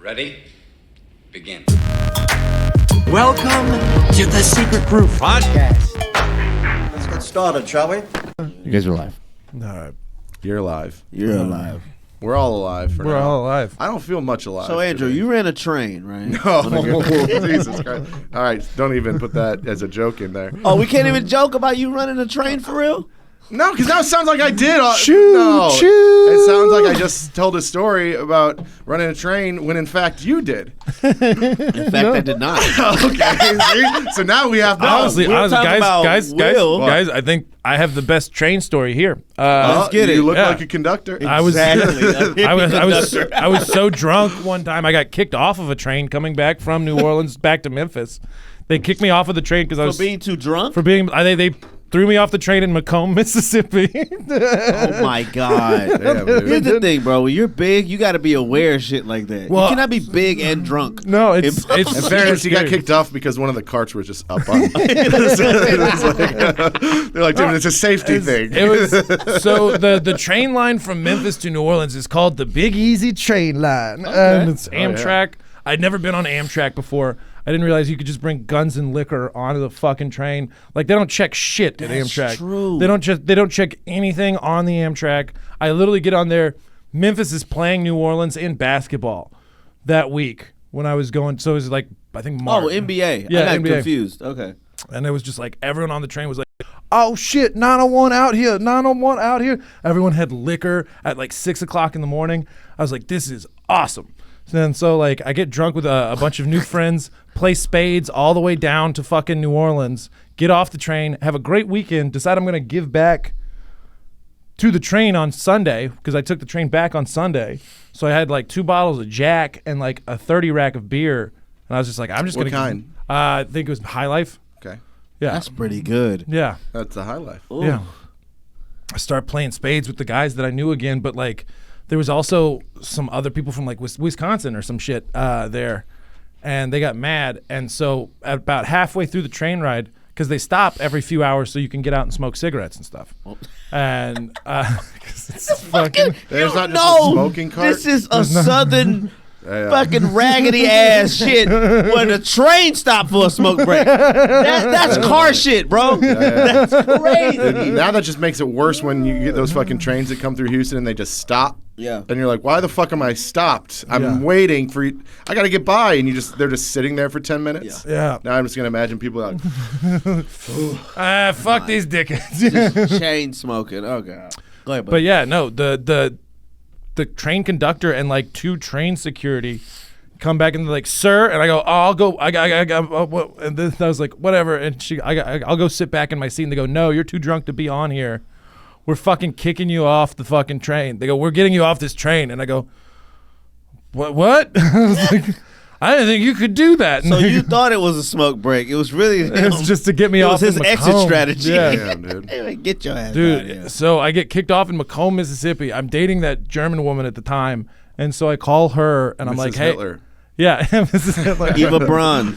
Ready? Begin. Welcome to the Secret Group podcast. Let's get started, shall we? You guys are live. All right. You're alive. You're alive. We're all alive for now. We're all alive. I don't feel much alive. So, Andrew, today. you ran a train, right? Oh, Jesus Christ. All right, don't even put that as a joke in there. Oh, we can't even joke about you running a train for real? No, because now it sounds like I did. Choo. It sounds like I just told a story about running a train when, in fact, you did. In fact, I did not. Okay, see? So now we have to. Honestly, we're talking about guys, Will. I think I have the best train story here. Let's get it. You look Yeah. like a conductor. I was Exactly. I was so drunk one time I got kicked off of a train coming back from New Orleans back to Memphis. They kicked me off of the train because I was For being too drunk? they threw me off the train in Macomb, Mississippi. Oh, my God. Damn, dude. Here's the thing, bro. When you're big, you got to be aware of shit like that. Well, you cannot be big and drunk. No, it's In fairness, he got scary. kicked off because one of the carts was just up on. They're like, dude, it's a safety thing. It was so the train line from Memphis to New Orleans is called the Big Easy Train Line, and it's Amtrak. I'd never been on Amtrak before. I didn't realize you could just bring guns and liquor onto the fucking train. Like, they don't check shit at That's Amtrak. true. They don't check anything on the Amtrak. I literally get on there. Memphis is playing New Orleans in basketball that week when I was going. So it was like, I think March. Oh, NBA. Yeah, I got NBA. confused. Okay. And it was just like everyone on the train was like, oh shit, 901 out here, 901 out here. Everyone had liquor at like 6 o'clock in the morning. I was like, this is awesome. So like I get drunk with a bunch of new friends, play spades all the way down to fucking New Orleans, get off the train, have a great weekend, decide I'm going to give back to the train on Sunday because I took the train back on Sunday. So I had like 2 bottles of Jack and like a 30 rack of beer. And I was just like, I'm just going What to. kind? I think it was High Life. Okay, Yeah. That's pretty good. Yeah. that's the high life. Ooh. Yeah. I started playing spades with the guys that I knew again, but like there was also some other people from like Wisconsin or some shit there, and they got mad. And so about halfway through the train ride, because they stop every few hours so you can get out and smoke cigarettes and stuff. And 'cause it's fucking There's not just a smoking cart. This is a southern Yeah. fucking raggedy ass shit when the train stopped for a smoke break. That's car shit, bro. That's crazy. Now that just makes it worse when you get those fucking trains that come through Houston and they just stop. Yeah. And you're like, why the fuck am I stopped? I'm Yeah. waiting for you. I got to get by. And they're just sitting there for 10 minutes. Yeah. Now I'm just going to imagine people like, fuck these dickheads. Chain smoking. Oh god. Go ahead, But yeah, no, the train conductor and like 2 train security come back and they're like, sir, and I go, oh, I'll go, and then I was like, whatever, and I'll go sit back in my seat, and they go, no, you're too drunk to be on here. We're fucking kicking you off the fucking train. They go, we're getting you off this train, and I go, what? I was like, I didn't think you could do that. So you thought it was a smoke break. It was really it was just to get me it off. was his in exit Macomb. strategy. Yeah. damn, dude. Hey, get your ass out Dude, here. so I get kicked off in Macomb, Mississippi. I'm dating that German woman at the time, and so I call her, and I'm Mrs. like, hey. Hitler. Yeah, Mrs. Hitler. Eva Braun.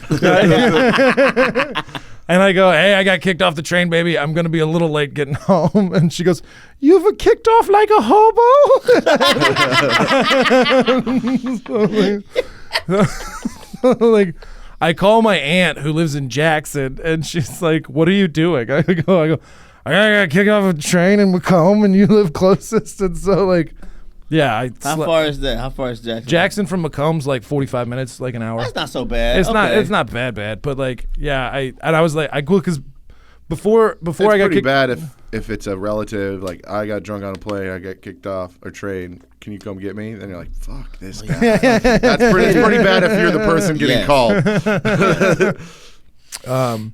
And I go, hey, I got kicked off the train, baby. I'm going to be a little late getting home. And she goes, you were kicked off like a hobo? Like, I call my aunt who lives in Jackson, and she's like, what are you doing? I go, I got kicked off a train in Macomb, and you live closest. And so, like, yeah. How far is that? How far is Jackson? Jackson from Macomb's like 45 minutes, like an hour. That's not so bad. It's Okay. not bad, but like, yeah, I was like, I cool, because before It's I got pretty kicked, bad if it's a relative, like, I got drunk on a plane, I got kicked off a train, can you come get me? Then you're like, fuck this guy. It's pretty bad if you're the person getting Yes. called.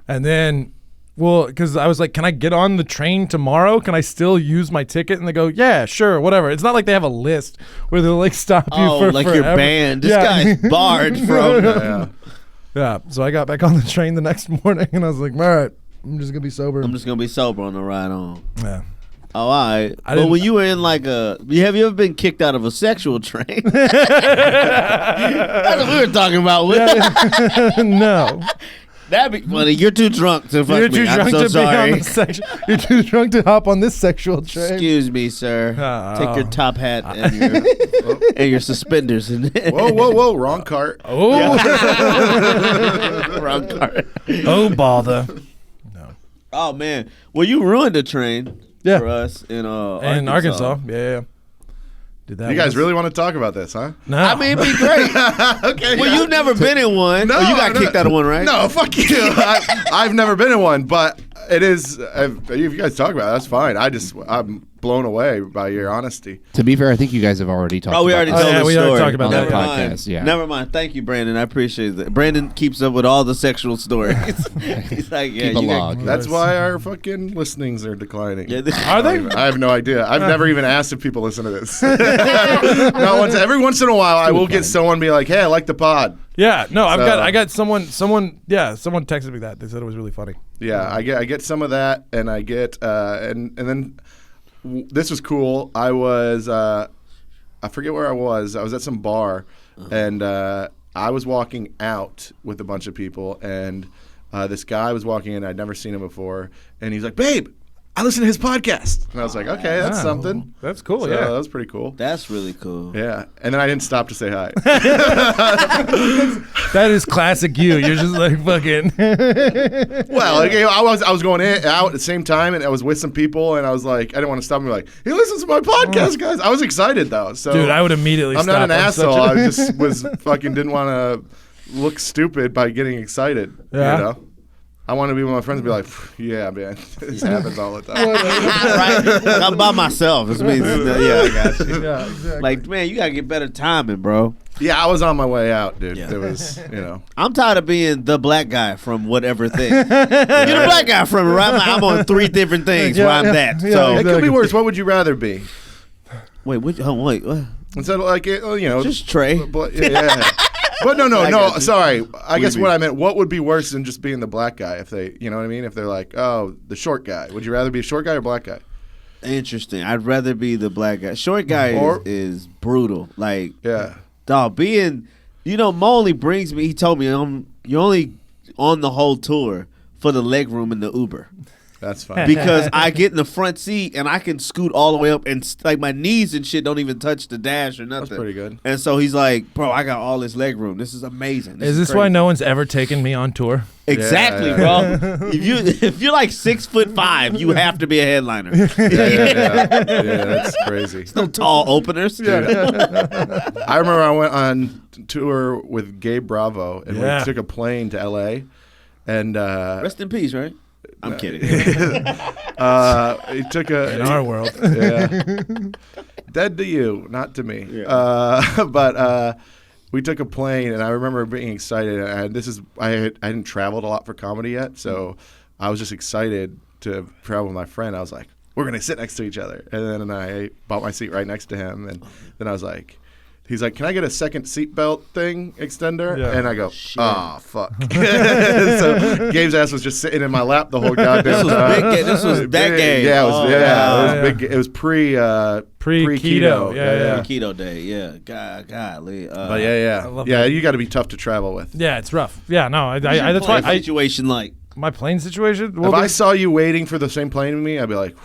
and then, well, because I was like, can I get on the train tomorrow? Can I still use my ticket? And they go, yeah, sure, whatever. It's not like they have a list where they'll like stop you Oh, for like forever. you're banned. This Yeah. guy's barred from. Yeah. Yeah, so I got back on the train the next morning, and I was like, all right, I'm just gonna be sober. I'm just gonna be sober on the ride on. Yeah. Oh, all right. I But didn't- when you were in like have you ever been kicked out of a sexual train? That's what we were talking about. No. That'd be funny. You're too drunk to fuck You're me. too I'm drunk so to be on sorry. the section. You're too drunk to hop on this sexual train. Excuse me, sir. Take your top hat and your suspenders. Whoa! Wrong cart. Oh, Wrong card. oh, bother. Oh man. Well, you ruined the train Yeah. for us in And Arkansas, yeah. Did that You guys once. really want to talk about this, huh? No. I mean, it'd be great. Okay. Well, you've never been in one. No, Oh, you got no. kicked out of one, right? No, fuck you. I've never been in one, but it is. If you guys talk about it, that's fine. I'm blown away by your honesty. To be fair, I think you guys have already talked. Oh, we already about told yeah, the we story. already talked about on that, the yeah. podcast. Yeah. Never mind. Thank you, Brandon. I appreciate that. Brandon keeps up with all the sexual stories. He's like, yeah, Keep a you log. That's why our fucking listenings are declining. Are they? I have no idea. I've never even asked if people listen to this. Not once. Every once in a while, I will get someone be like, "Hey, I like the pod." Yeah, no, So- I got someone texted me that. They said it was really funny. Yeah, I get some of that, and I get and then this was cool. I was I forget where I was. I was at some bar, and I was walking out with a bunch of people, and this guy was walking in. I'd never seen him before, and he's like, "Babe, I listen to his podcast," and I was like, "Okay, that's Wow. something." That's cool, So yeah. that was pretty cool. That's really cool. Yeah, and then I didn't stop to say hi. That is classic you. You're just like fucking. Well, like, I was going out at the same time, and I was with some people, and I was like, I didn't want to stop and be like, "He listens to my podcast, guys." I was excited though. So Dude, I would immediately I'm stop. not an I'm such asshole. a- I just was fucking didn't want to look stupid by getting excited. Yeah. You know? I want to be with my friends and be like, "Yeah, man, this happens all the time." Right? Like, I'm by myself. This means, yeah, I got you. Yeah, exactly. Like, man, you gotta get better timing, bro. Yeah, I was on my way out, dude. Yeah. It was, you know. I'm tired of being the black guy from whatever thing. You're the black guy from it, right? I'm on 3 different things Yeah, where I'm yeah, that. yeah, So It could exactly. be worse. What would you rather be? wait, what? What? Instead of like, you know, Just Trey. yeah. But no, I got you. sorry. I guess do you what mean? I meant, what would be worse than just being the black guy if they, you know what I mean? If they're like, oh, the short guy. Would you rather be a short guy or black guy? Interesting. I'd rather be the black guy. Short guy Or- is brutal. Like, Yeah. dog, being, Mo only brings me, he told me, you're only on the whole tour for the leg room in the Uber. That's fine. Because I get in the front seat and I can scoot all the way up and like my knees and shit don't even touch the dash or nothing. That's pretty good. And so he's like, bro, I got all this leg room. This is amazing. Is this why no one's ever taken me on tour? Exactly, Yeah, bro. If you're like 6'5", you have to be a headliner. Yeah, that's crazy. No tall openers. I remember I went on tour with Gabe Bravo, and Yeah. we took a plane to L.A. And Rest in peace, right? I'm kidding. he took In our world. yeah, dead to you, not to me. But we took a plane, and I remember being excited. And I hadn't traveled a lot for comedy yet, so I was just excited to travel with my friend. I was like, we're gonna sit next to each other, and then I bought my seat right next to him, and then I was like. He's like, can I get a second seatbelt thing extender? Yeah. And I go, oh, fuck. So Gabe's ass was just sitting in my lap the whole goddamn time. This was that game. Yeah, it was, Oh, it wow. was big. It was pre-keto. Pre-keto. Yeah. Keto day. Yeah. Golly. But yeah. love Yeah, that. you got to be tough to travel with. Yeah, it's rough. Yeah, no, that's why situation like. my plane situation. If Well, I saw you waiting for the same plane with me, I'd be like,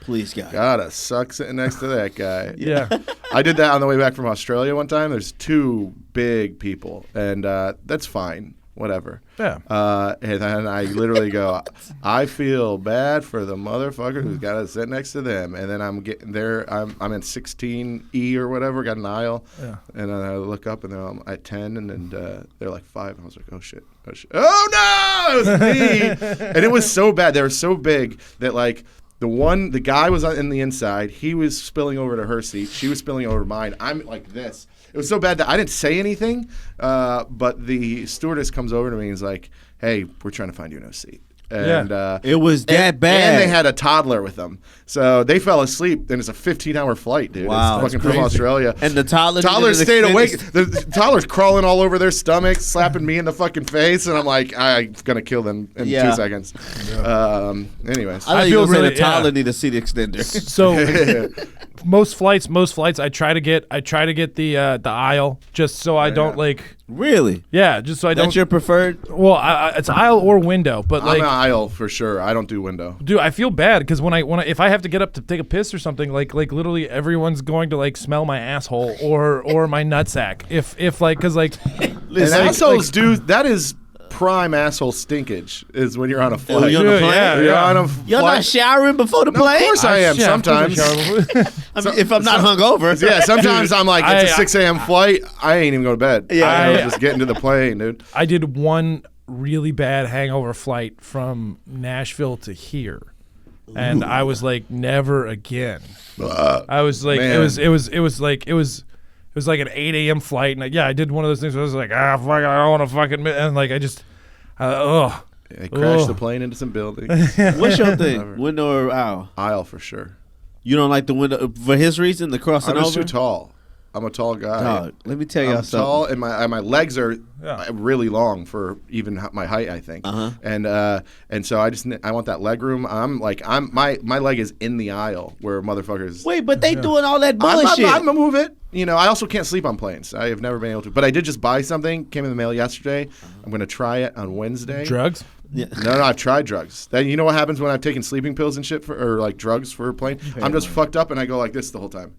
Please, God. gotta suck sitting next to that guy. yeah. I did that on the way back from Australia one time. There's 2 big people, and that's fine. Whatever. Yeah. And then I literally go, I feel bad for the motherfucker who's got to sit next to them. And then I'm getting there. I'm in 16E or whatever, got an aisle. Yeah. And then I look up, and I'm at 10, and they're like 5. And I was like, oh, shit. Oh, no! It was me! And it was so bad. They were so big that, like, the guy was in the inside. He was spilling over to her seat. She was spilling over to mine. I'm like this. It was so bad that I didn't say anything, but the stewardess comes over to me and is like, hey, we're trying to find you a seat. And It was that bad. And they had a toddler with them. So they fell asleep, and it's a 15-hour flight, dude. Wow. It's fucking from Australia. And the toddler stayed awake. The toddler's crawling all over their stomachs, slapping me in the fucking face, and I'm like, I'm going to kill them in 2 seconds. Anyways. I thought you feel were saying really- a toddler yeah. need a seat extender. So most flights, I try to get the aisle just so I don't like. Really? Yeah, just so I don't. That's your preferred? Well, it's aisle or window, but I'm like, an aisle for sure. I don't do window. dude, I feel bad because when I if I have to get up to take a piss or something, like literally everyone's going to like smell my asshole or my nutsack. If like, because like, And assholes do that is prime asshole stinkage is when you're on a flight. you're on a plane? Yeah, You're yeah. on a You're flight. not showering before the No, plane? of course I am. Yeah, of course I Sometimes. shower. I mean, if I'm not hungover. Yeah, sometimes I'm like, it's a I- 6 a.m. flight. I ain't even go to bed. Yeah. I'm just getting to the plane, dude. I did one really bad hangover flight from Nashville to here, and I was like, never again. I was like, Man. it was like an 8 a.m. flight, and I did one of those things where I was like, fuck, I don't want to fucking, and like I just, ugh. I crashed Ugh. the plane into some buildings. What's your thing? Window or aisle? Aisle for sure. You don't like the window for his reason, the crossing I'm just over? too tall. I'm a tall guy. Dog, let me tell y'all I'm something. tall, and my legs are Yeah. really long for even my height, I think. Uh-huh. And so I want that leg room. My leg is in the aisle where motherfuckers. Wait, but they doing all that I'm bullshit. gonna move it. You know, I also can't sleep on planes. I have never been able to. But I did just buy something. Came in the mail yesterday. I'm gonna try it on Wednesday. Drugs? No, I've tried drugs. Then you know what happens when I've taken sleeping pills and shit or like drugs for a plane? I'm just fucked up and I go like this the whole time.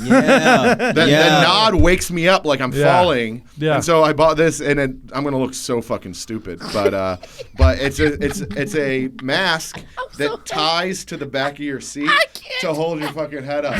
Yeah. The nod wakes me up like I'm Yeah. falling. Yeah. And so I bought this, and I'm gonna look so fucking stupid. But it's a mask that ties to the back of your seat to hold your fucking head up.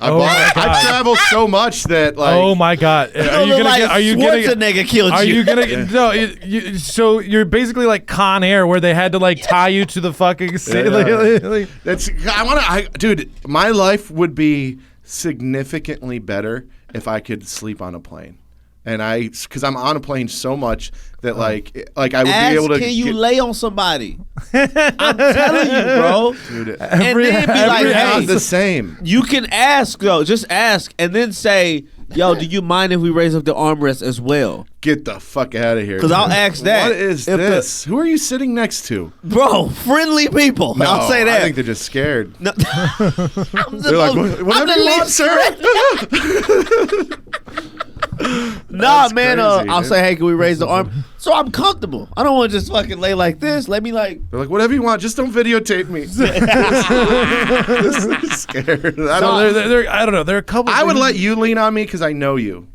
I Oh bought it. my God. I travel so much that like. Oh my God! Are you gonna get? Are you gonna? Schwarzenegger killed Are you. you gonna? No. So you're basically like Con Air, where they had to like tie you to the fucking seat. Yeah. Dude, my life would be significantly better if I could sleep on a plane. And because I'm on a plane so much that like I would Ask, be able to. can you lay on somebody? I'm telling you, bro. Dude, And then be like, it's not hey, the same. you can ask, though. Just ask, and then say, yo, do you mind if we raise up the armrest as well? Get the fuck out of here. Because I'll ask that. What is If this? Who are you sitting next to? Bro, friendly people. No, I'll say that. I think they're just scared. No. They're like, whatever you want, sir. Nah, That's man. crazy, I'll dude. say, hey, can we raise the arm? So I'm comfortable. I don't want to just fucking lay like this. Let me like. They're like, whatever you want, just don't videotape me. Scared. I don't know. There are a couple. I would things- let you lean on me because I know you.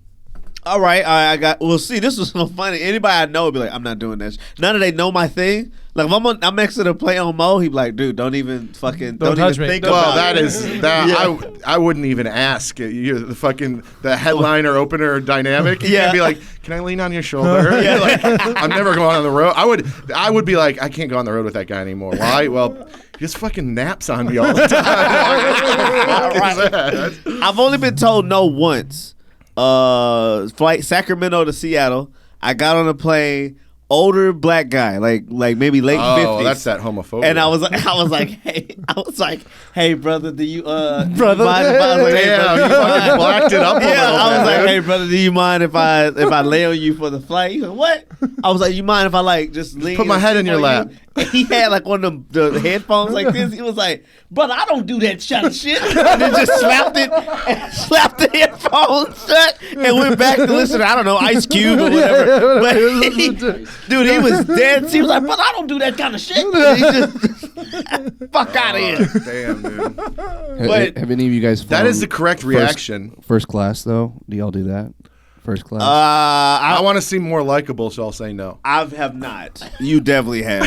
All right, I got. Well, see, this was so funny. Anybody I know would be like, I'm not doing this. None of they know my thing. Like if I'm next to the play on Mo, he'd be like, dude, don't even fucking don't touch even me. think Well, about Well, that it. is that. I wouldn't even ask. You're the headliner opener dynamic. You Yeah. can't be like, can I lean on your shoulder? Yeah. Like, I'm never going on the road. I would be like, I can't go on the road with that guy anymore. Why? Well, he just fucking naps on me all the time. I've only been told no once. Flight Sacramento to Seattle. I got on a plane. Older black guy, like maybe late 50s. Oh, that's that homophobia. And I was like, hey, brother, do you Brother? mind if I was like, hey, Damn, brother, you fucking blacked it up a yeah, little I was bit, like, dude. hey, brother, do you mind if I lay on you for the flight? He said, what? I was like, you mind if I like just lean put my and head sleep in your on lap. you? And he had like one of the headphones like this. He was like, brother, I don't do that kind of shit. And then just slapped the headphones shut and went back to listen to, I don't know, Ice Cube or whatever. But dude, he was dead. He was like, brother, I don't do that kind of shit. And he just fuck out of here. Damn, dude. But- Have any of you guys? That flown is the correct reaction. First class, though. Do y'all do that? First class. I want to seem more likable, so I'll say no. I have not. You definitely have.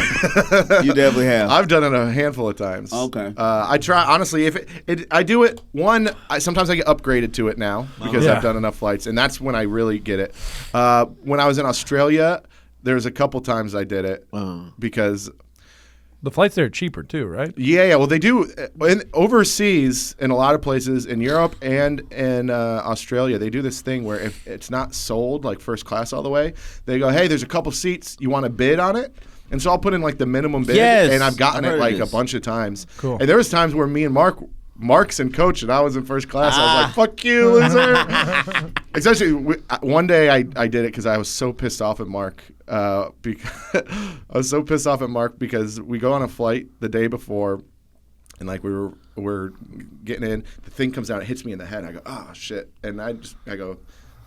You definitely have. I've done it a handful of times. Okay. I try honestly. If I do it sometimes I get upgraded to it now because Yeah. I've done enough flights, and that's when I really get it. When I was in Australia, there's a couple times I did it because. The flights there are cheaper too, right? Yeah. Well, they do overseas in a lot of places in Europe and in Australia. They do this thing where if it's not sold like first class all the way, they go, "Hey, there's a couple seats. You want to bid on it?" And so I'll put in like the minimum bid, Yes, and I've gotten I've it heard like of a this. bunch of times. Cool. And there was times where me and Mark's in coach, and I was in first class. I was like, "Fuck you, loser!" Especially one day I did it because I was so pissed off at Mark. Because I was so pissed off at Mark because we go on a flight the day before, And like we're getting in, the thing comes out, it hits me in the head. I go, oh shit, and I go,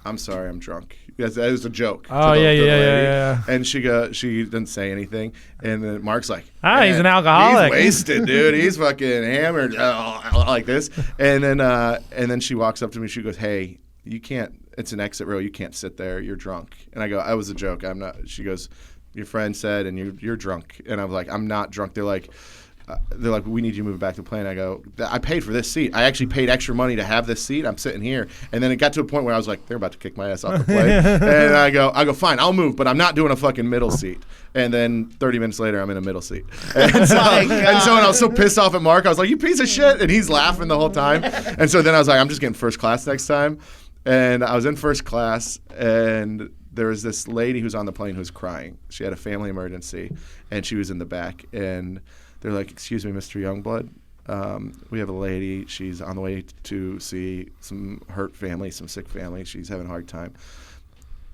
I'm sorry, I'm drunk. That was a joke. Oh, to the lady. yeah. And she didn't say anything. And then Mark's like, he's an alcoholic. He's wasted, dude. He's fucking hammered like this. And then she walks up to me. She goes, hey, you can't. It's an exit row. You can't sit there. You're drunk. And I go, I was a joke. I'm not. She goes, your friend said, and you're drunk. And I'm like, I'm not drunk. They're like, we need you to move back to the plane. I go, I paid for this seat. I actually paid extra money to have this seat. I'm sitting here. And then it got to a point where I was like, they're about to kick my ass off the plane. And I go, fine, I'll move, but I'm not doing a fucking middle seat. And then 30 minutes later, I'm in a middle seat. And so I was so pissed off at Mark. I was like, you piece of shit. And he's laughing the whole time. And so then I was like, I'm just getting first class next time. And I was in first class, and there was this lady who's on the plane who's crying. She had a family emergency, and she was in the back. And they're like, excuse me, Mr. Youngblood. We have a lady. She's on the way to see some hurt family, some sick family. She's having a hard time.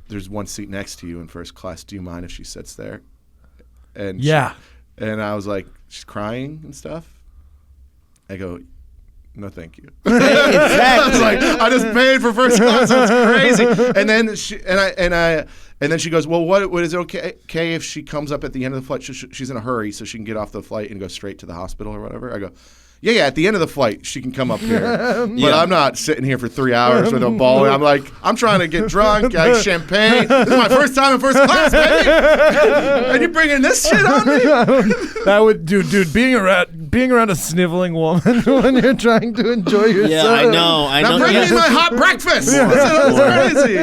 There's one seat next to you in first class. Do you mind if she sits there? And and I was like, she's crying and stuff. I go, no, thank you. I was like, I just paid for first class. That's crazy. And then she goes, well, what is it okay if she comes up at the end of the flight? She's in a hurry, so she can get off the flight and go straight to the hospital or whatever. I go, yeah, at the end of the flight, she can come up here. But I'm not sitting here for 3 hours with a ball. I'm like, I'm trying to get drunk, like champagne. This is my first time in first class, baby. And you're bringing this shit on me? That would, dude, being around a sniveling woman when you're trying to enjoy yourself. Yeah, I know. Now bring me my hot breakfast. That's crazy.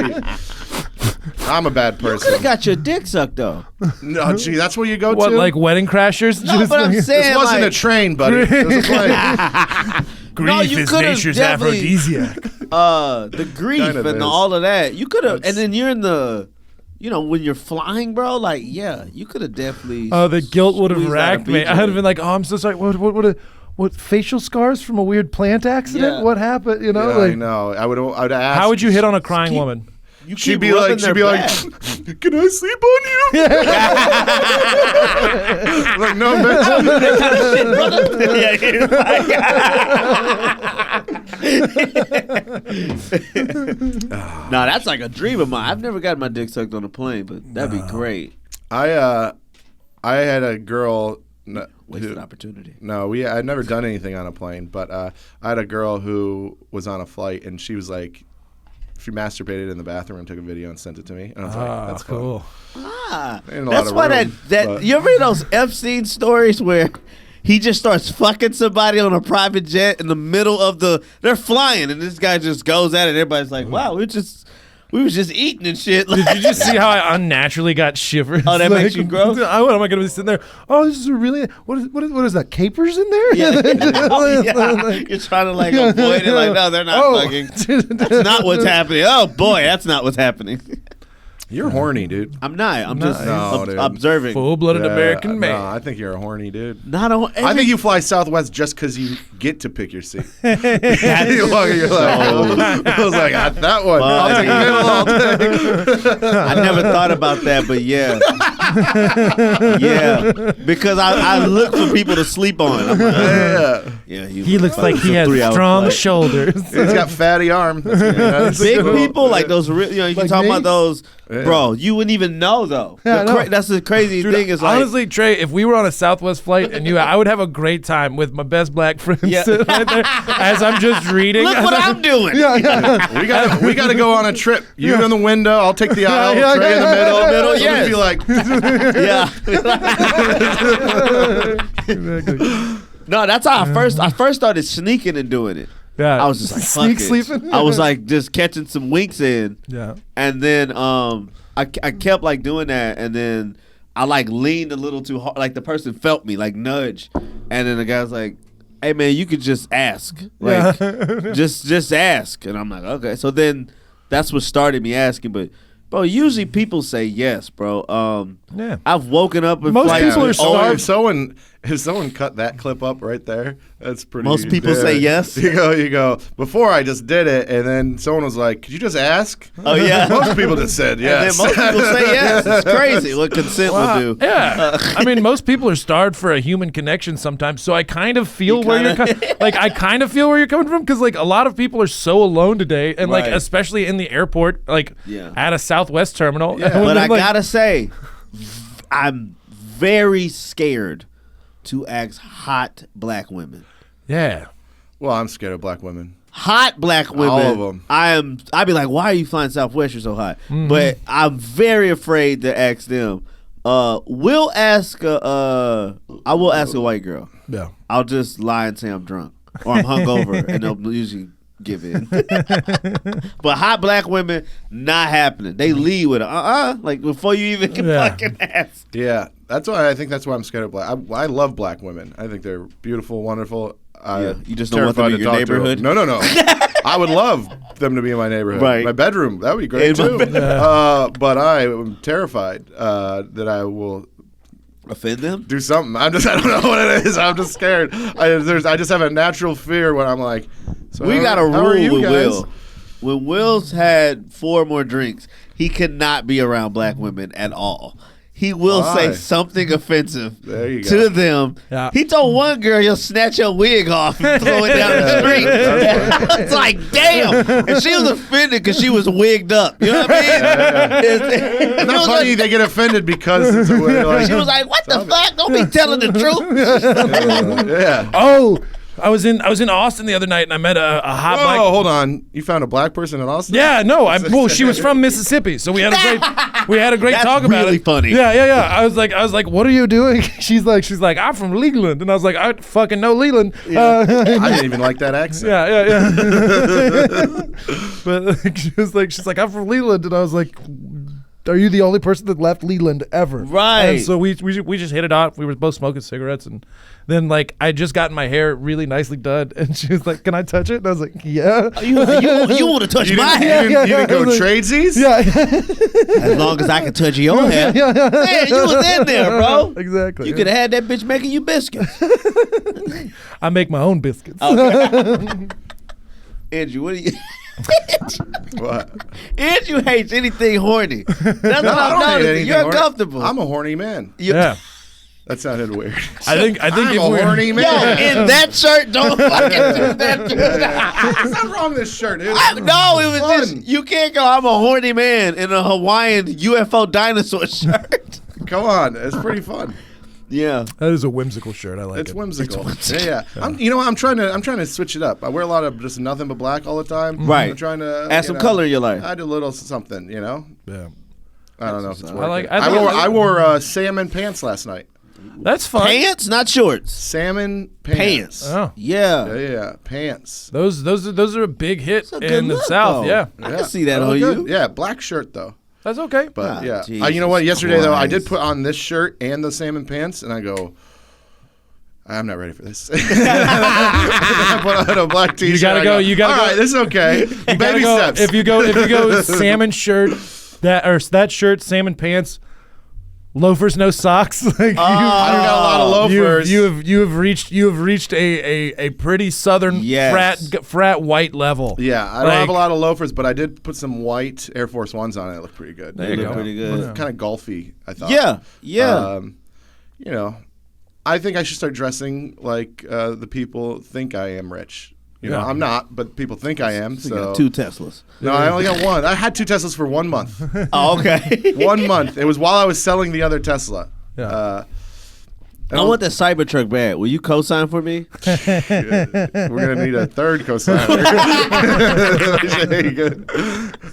I'm a bad You could person. have got your dick sucked though. No, gee, that's where you go What, to? like wedding crashers? No, but I'm saying This wasn't like, a train, buddy. It was a plane. Grief you is could've nature's definitely- aphrodisiac. the grief Kind of and is. all of that. You could have, That's- and then you're in the, when you're flying, bro. Like, yeah, you could have definitely. Oh, the guilt would have squeezed out racked a me. beach I would have in been like, oh, I'm so sorry. What facial scars from a weird plant accident? Yeah. What happened? Yeah, I know. I would ask. How would you hit on a crying woman? You She'd keep be rubbing like, their back. can I sleep on you? Like, no, Nah, that's like a dream of mine. I've never got my dick sucked on a plane, but that'd be great. I had a girl. Wasted opportunity. No, I'd never done anything on a plane, but I had a girl who was on a flight, and she was like, she masturbated in the bathroom and took a video and sent it to me, and I was like, that's cool. Fun. That's why that you ever hear those Epstein stories where he just starts fucking somebody on a private jet in the middle of they're flying, and this guy just goes at it. Everybody's like, wow, we was just eating and shit. Did you just see how I unnaturally got shivers? Oh, that makes you gross? What am I going to be sitting there? Oh, this is really what is that? Capers in there? Yeah. Oh, yeah. You're trying to like avoid it. Like, no, they're not fucking. That's not what's happening. Oh boy, that's not what's happening. You're horny, dude. I'm not. I'm just dude. observing. Full-blooded American man. No, I think you're a horny dude. Not on. I think you fly Southwest just because you get to pick your seat. You're like, I was like, that one. I'll take middle all day. I never thought about that, but yeah. Yeah. Because I look for people to sleep on. I'm like, yeah. He looks like he has 3-hour strong flight. shoulders. He's got fatty arms. Big people like those, you can Like talk me? about those, Yeah. bro. You wouldn't even know though. Yeah, I know. That's the crazy Dude, thing is like, honestly, Trey, if we were on a Southwest flight and I would have a great time with my best black friends Yeah. sitting right there as I'm just reading. look what I'm doing. We got to go on a trip. You in the window. I'll take the aisle. Yeah, Trey in the middle. Middle, Yes. yes. Be like, Yeah. No, that's how I first started sneaking and doing it. Yeah. I was just like, Sneak fuck it. sleeping? I was like just catching some winks in. Yeah. And then I kept like doing that, and then I like leaned a little too hard, like the person felt me like nudge, and then the guy was like, "Hey man, you could just ask, like just ask," and I'm like, okay. So then that's what started me asking, but bro, usually people say yes, bro. Yeah. I've woken up and Most like, people are if If someone cut that clip up right there, that's pretty. Most people say yes. You go. Before I just did it, and then someone was like, "Could you just ask?" Oh yeah. Most people just said yes. And then most people say yes. It's crazy what consent will do. Yeah, I mean, most people are starved for a human connection sometimes. So I kind of feel where you're I kind of feel where you're coming from because like a lot of people are so alone today, and like Right. especially in the airport, like at a Southwest terminal. Yeah. But I Like, gotta say, I'm very scared to ask hot black women. yeah. Well, I'm scared of black women. Hot black women. All of 'em. I'd be like, why are you flying Southwest? You're so hot. But I'm very afraid to ask them. I will ask a white girl. Yeah. I'll just lie and say I'm drunk or I'm hungover, and they'll usually give in. But hot black women, not happening. They lead with it. Like before you even can fucking ask. Yeah, that's why I think that's why I'm scared of black. I love black women. I think they're beautiful, wonderful. You just don't want them in your neighborhood? No. I would love them to be in my neighborhood. Right. My bedroom, that would be great In my too. But I am terrified that I will Offend them? do something. I don't know what it is. I'm just scared. I just have a natural fear when I'm like, so We got a how are rule you with guys? Will. When Will's had 4 more drinks, he cannot be around black women at all. He will Why? say something offensive There you to go. them. Yeah. He told one girl he'll snatch your wig off and throw it down the street. It's like, damn. And she was offended because she was wigged up. You know what I mean? It's not funny they get offended because it's a way like, She was like, what the fuck? Don't be telling the truth. yeah. Oh, I was in Austin the other night and I met a hot black. Oh, hold on. You found a black person in Austin? Yeah, no. Well, she was from Mississippi, so we had a great That's talk about really it. funny. Yeah. I was like, what are you doing? She's like, I'm from Leland, and I was like, I fucking know Leland. I didn't even like that accent. Yeah. But like, she's like, I'm from Leland, and I was like, are you the only person that left Leland ever? Right. And so we just hit it off. We were both smoking cigarettes, and then like I just gotten my hair really nicely done, and she was like, "Can I touch it?" And I was like, "Yeah." You want to touch You my didn't, hair? you didn't, you didn't go I was like- tradesies? Yeah. As long as I can touch your hair. Man, you was in there, bro. Exactly. You could have had that bitch making you biscuits. I make my own biscuits. Andrew, what do you... What? Andrew hates anything horny. That's what I I'm don't hate noticing. anything You're horny. uncomfortable. I'm a horny man. Yeah. That sounded weird. I think I'm if a we're horny Yo, man. in that shirt, don't fucking do that. What's not wrong with this shirt? Dude? No, it was Fun. just, you can't go, I'm a horny man in a Hawaiian UFO dinosaur shirt. Come on, it's pretty fun. Yeah. that is a whimsical shirt. I like It's it. whimsical. Yeah. I'm trying to switch it up. I wear a lot of just nothing but black all the time. Right. I'm trying to Add some color in your life. I do a little something. Yeah. I don't know if it's working. I wore salmon pants last night. That's fun. Pants, not shorts. Salmon pants. Oh. Yeah. Yeah, pants. Those are a big hit a good in the look, South. though. Yeah. I can see that Oh, on good. you. Yeah, black shirt though. That's okay. But Ah, yeah, Jesus you know what? Yesterday though, I did Christ. put on this shirt and the salmon pants, and I go, I'm not ready for this. I put on a black t-shirt. You gotta I go, you gotta All go. right, this is okay. Gotta Baby go- steps. If you go salmon shirt, that shirt, salmon pants, loafers, no socks. Like I don't got a lot of loafers. You have reached a pretty southern Yes. frat white level. Yeah, I don't have a lot of loafers, but I did put some white Air Force Ones on it. It looked pretty good. There you Look go. pretty good. Kind of golfy, I thought. Yeah. Yeah. You know, I think I should start dressing like the people think I am rich. You know, Yeah. I'm not, but people think I am. You So got 2 Teslas. no, I only got one. I had 2 Teslas for 1 month. Oh, okay. 1 month. It was while I was selling the other Tesla. Yeah. I want that Cybertruck bad. Will you co-sign for me? We're gonna need a third cosigner.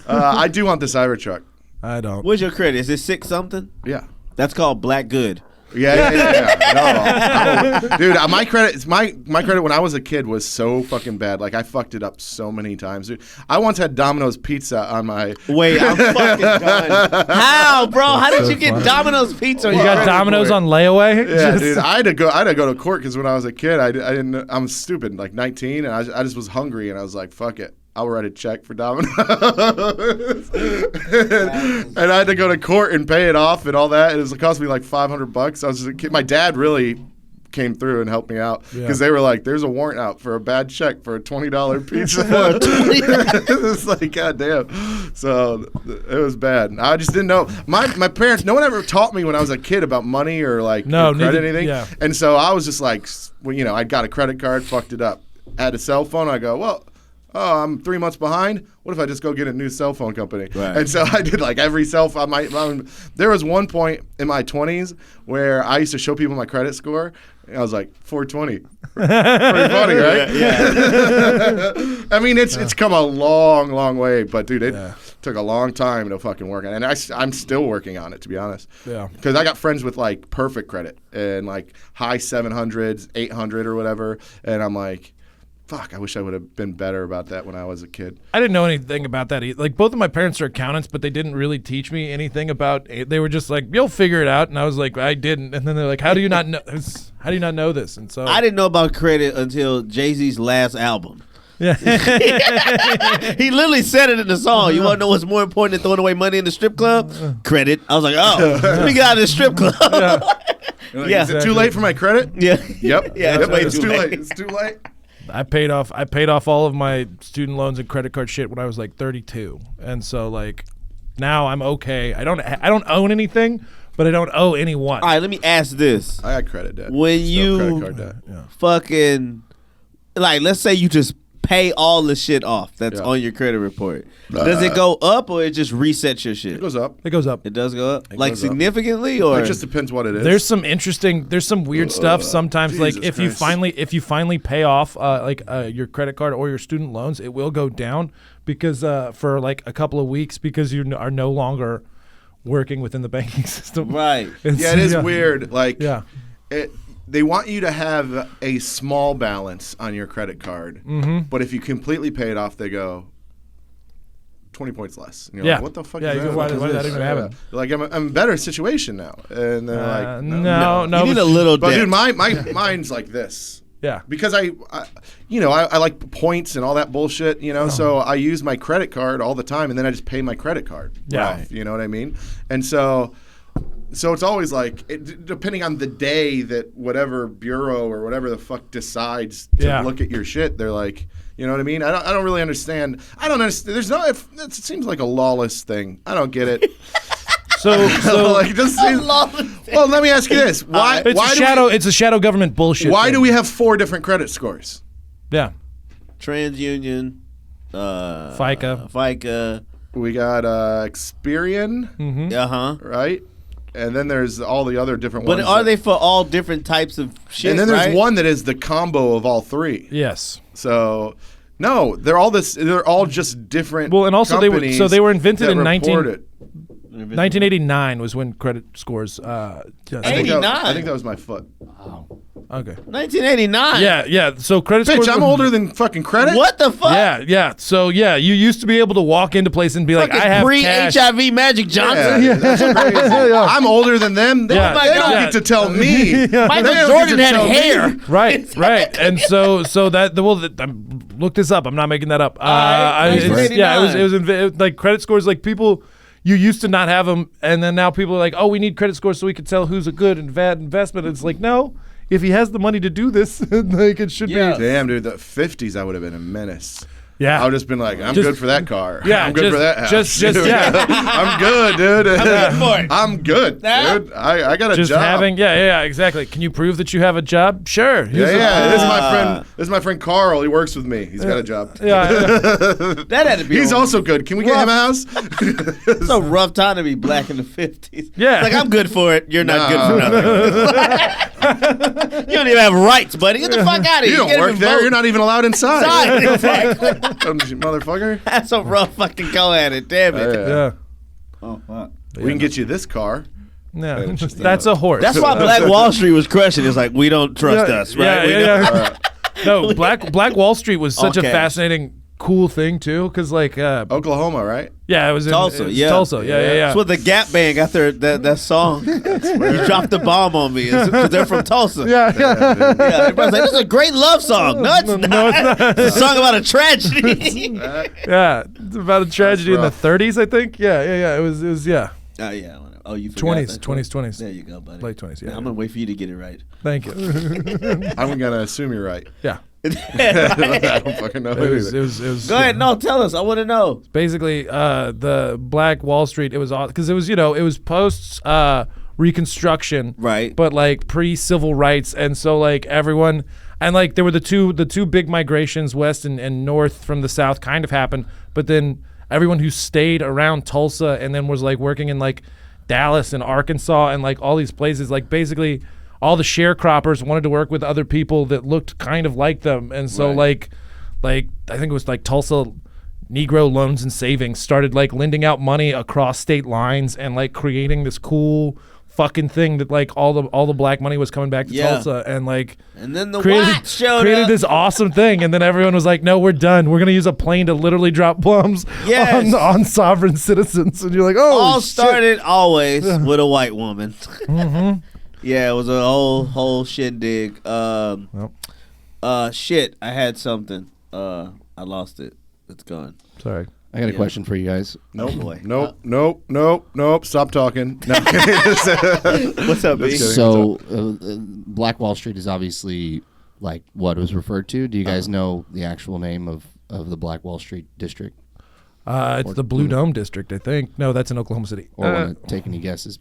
I do want the Cybertruck. I don't. What's your credit? Is it 6 something? Yeah. That's called black good. Yeah. No, dude, my credit when I was a kid was so fucking bad. Like I fucked it up so many times, dude. I once had Domino's pizza on my. Wait, I'm fucking done. How, bro? How did you get Domino's pizza? on You your got credit Domino's report? on layaway? Yeah, Just- dude, I had to go to court because when I was a kid, I didn't. I'm stupid, like 19, and I just was hungry, and I was like, fuck it. I'll write a check for Domino's. And I had to go to court and pay it off and all that. It cost me like $500. I was just a kid. My dad really came through and helped me out because they were like, "There's a warrant out for a bad check for a $20 pizza." It's like, goddamn. So it was bad. I just didn't know. My parents. No one ever taught me when I was a kid about money or like credit anything. Yeah. And so I was just like, well, I got a credit card, fucked it up. I had a cell phone. I go, well. Oh, I'm 3 months behind. What if I just go get a new cell phone company? Right. And so I did like every cell phone. There was one point in my 20s where I used to show people my credit score. And I was like, 420. Pretty funny, right? Yeah. I mean, it's come a long, long way. But, dude, it took a long time to fucking work on it. And I'm still working on it, to be honest. Yeah. Because I got friends with, like, perfect credit and, like, high 700s, 800 or whatever. And I'm like... Fuck, I wish I would have been better about that when I was a kid. I didn't know anything about that either. Like, both of my parents are accountants, but they didn't really teach me anything about it. They were just like, you'll figure it out. And I was like, I didn't. And then they're like, how do you not know this? And so I didn't know about credit until Jay-Z's last album. Yeah. He literally said it in the song. You want to know what's more important than throwing away money in the strip club? Credit. I was like, oh, let me get out of the strip club. Like, Yeah. Is it too late for my credit? Yeah. Yep. Yeah, Yep. way It's too too late. late. It's too late. I paid off all of my student loans and credit card shit when I was like 32. And so like now I'm okay. I don't own anything, but I don't owe anyone. All right, let me ask this. I got credit debt. When Still you credit card debt. fucking, like, let's say you just pay all the shit off that's Yeah. on your credit report. Does it go up or it just resets your shit? It goes up. It goes up. It does go up? Like goes up. significantly or? It just depends what it is. There's some weird stuff sometimes. Like Jesus if you finally pay off your credit card or your student loans, it will go down because for like a couple of weeks because you are no longer working within the banking system. Right. Yeah, it is weird. Like, Yeah. they want you to have a small balance on your credit card, but if you completely pay it off, they go 20 points less. And you're Yeah. like, what the fuck Yeah, is you that? go, why What did is that this? even happen? They're like, I'm in a better situation now. And they're like, no. You need a little But debt. dude, mine's like this. Yeah. Because I like points and all that bullshit, so I use my credit card all the time, and then I just pay my credit card off, you know what I mean? And so it's always like, depending on the day that whatever bureau or whatever the fuck decides to look at your shit, they're like, you know what I mean? I don't really understand. I don't understand. It seems like a lawless thing. I don't get it. So like, it just seems, well, let me ask you this: why? It's a shadow government bullshit. Why thing. do we have 4 different credit scores? Yeah. TransUnion, FICA. We got Experian, right? And then there's all the other different But ones. are they for all different types of shit? And then there's right? one that is the combo of all 3. Yes. So no, they're all just different. Well, and also they were invented that in report it. 1989 was when credit scores. I think 89? that was my foot. Okay. 1989. Yeah. So credit scores. Bitch, I'm older than fucking credit. What the fuck? Yeah. So you used to be able to walk into places and be like, I have cash. pre-HIV Magic Johnson. Yeah, that's crazy. I'm older than them. They, Yeah. they don't Yeah. get to tell me. Michael They don't Jordan get to had tell me. hair. Right. And so look this up. I'm not making that up. It was like credit scores. Like people, you used to not have them, and then now people are like, oh, we need credit scores so we can tell who's a good and bad investment. It's like, no, if he has the money to do this, like it should be. Damn, dude, the 50s, I would have been a menace. Yeah. I would have just been like, I'm good for that car. Yeah, I'm good for that house. just I'm good, dude. I'm good for it. I'm good, dude. I got a Just job. having, exactly. Can you prove that you have a job? Sure. Yeah. This is my friend Carl. He works with me. He's got a job. Yeah. That had to be. He's also good. Can we get him a house? It's a rough time to be black in the 50s. Yeah. Like, I'm good for it. You're not good for nothing. You don't even have rights, buddy. Get the fuck out of here. You don't can't work even there. vote. You're not even allowed inside. Sorry. Exactly. Motherfucker. That's a rough fucking go at it. Damn it. Yeah. Oh, fuck. We can get you this car. Yeah. That's a horse. That's why Black Wall Street was crushing. It's like, we don't trust us, right? Yeah. No, Black Wall Street was such a cash. fascinating, cool thing too, because like, Oklahoma, right? yeah, it was in Tulsa, it's yeah. Tulsa, yeah. That's what the Gap Band got that song. You dropped the bomb on me. Because they're from Tulsa. Yeah. Yeah, everybody's like, this is a great love song. No, it's not. It's a song about a tragedy. Yeah, it's about a tragedy in the rough. 30s, I think. Yeah. It was. Oh yeah. Oh, you forgot 20s, that. 20s. There you go, buddy. Late 20s. Yeah. I'm gonna wait for you to get it right. Thank you. I'm gonna assume you're right. Yeah. I don't fucking know It it was. either. It was. Go ahead. No, tell us. I want to know. Basically, the Black Wall Street. It was because it was it was post Reconstruction, Right. But like pre-civil rights, and so like everyone. And like there were the two big migrations west and north from the south kind of happened, but then everyone who stayed around Tulsa and then was like working in like Dallas and Arkansas and like all these places, like basically all the sharecroppers wanted to work with other people that looked kind of like them, and so like I think it was like Tulsa Negro Loans and Savings started like lending out money across state lines and like creating this cool fucking thing that like all the black money was coming back to Tulsa, and like And then the created whites showed up. this awesome thing, and then everyone was like, no, we're done, we're gonna use a plane to literally drop bombs Yes. on sovereign citizens, and you're like, oh, All started always with a white woman. Yeah, it was a whole shindig. Shit, I had something. I lost it. It's gone. sorry. I got a question for you guys. Nope. boy. Nope. Stop talking. No. What's up, B? kidding. So, Black Wall Street is obviously like what was referred to. Do you guys know the actual name of the Black Wall Street district? It's the Blue Dome District, I think. No, that's in Oklahoma City. Or want to take any guesses?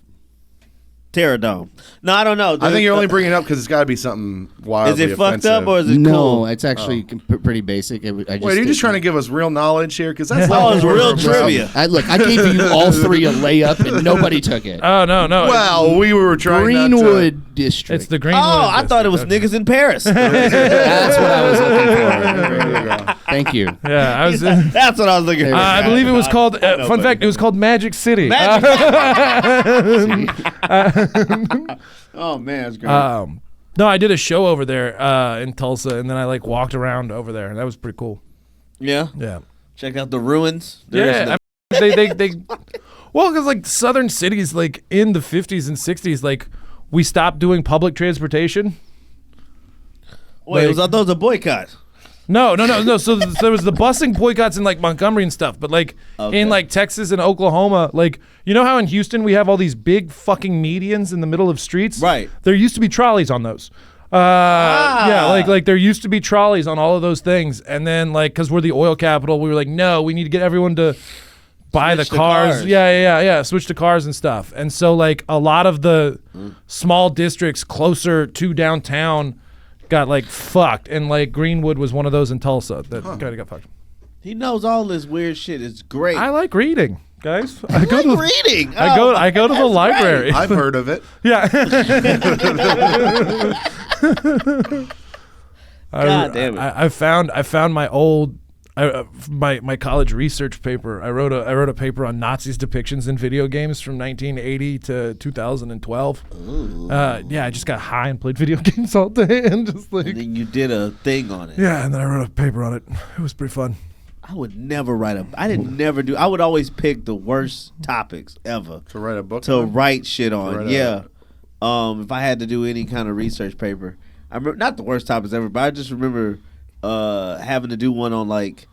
Pterodome. No, I don't know. I think you're only bringing it up because it's got to be something wildly Is it fucked offensive. up or is it No, cool? it's actually pretty basic. I just Wait, are you just trying to give us real knowledge here? Because that's Oh, it's what real we're about. trivia. Look, I gave you all three a layup, and nobody took it. Oh no. Well, we were trying Greenwood District. it's the Greenwood. Oh, I thought it was District. niggas in Paris. That's what I was looking There you go. for. Thank you. Yeah, I was. That's what I was looking for. I believe it was called. know, Fun buddy. fact: it was called Magic City. Oh man, that's great. No, I did a show over there in Tulsa, and then I like walked around over there, and that was pretty cool. Yeah. Yeah. Check out the ruins. There is Yeah. no- They well, because like southern cities, like in the 50s and 60s, like we stopped doing public transportation. Wait, I thought it was a boycott. No. So there was the busing boycotts in like Montgomery and stuff, but like in like Texas and Oklahoma, like you know how in Houston we have all these big fucking medians in the middle of streets? Right. There used to be trolleys on those. Yeah, like there used to be trolleys on all of those things, and then like because we're the oil capital, we were like, no, we need to get everyone to buy Switch the to cars. cars. Yeah, switch to cars and stuff. And so like a lot of the small districts closer to downtown got like fucked, and like Greenwood was one of those in Tulsa that kind of got fucked. He knows all this weird shit. It's great. I like reading, guys. I like go to reading. I go to the library. I've heard of it. Yeah. God damn it. I found my old my college research paper. I wrote a paper on Nazis' depictions in video games from 1980 to 2012. Yeah, I just got high and played video games all day and just like And then you did a thing on it. yeah, and then I wrote a paper on it. It was pretty fun. I would never write a. I didn't never do. I would always pick the worst topics ever To write a book. to on? write shit on. write Yeah. If I had to do any kind of research paper, I remember not the worst topics ever, but I just remember having to do one on like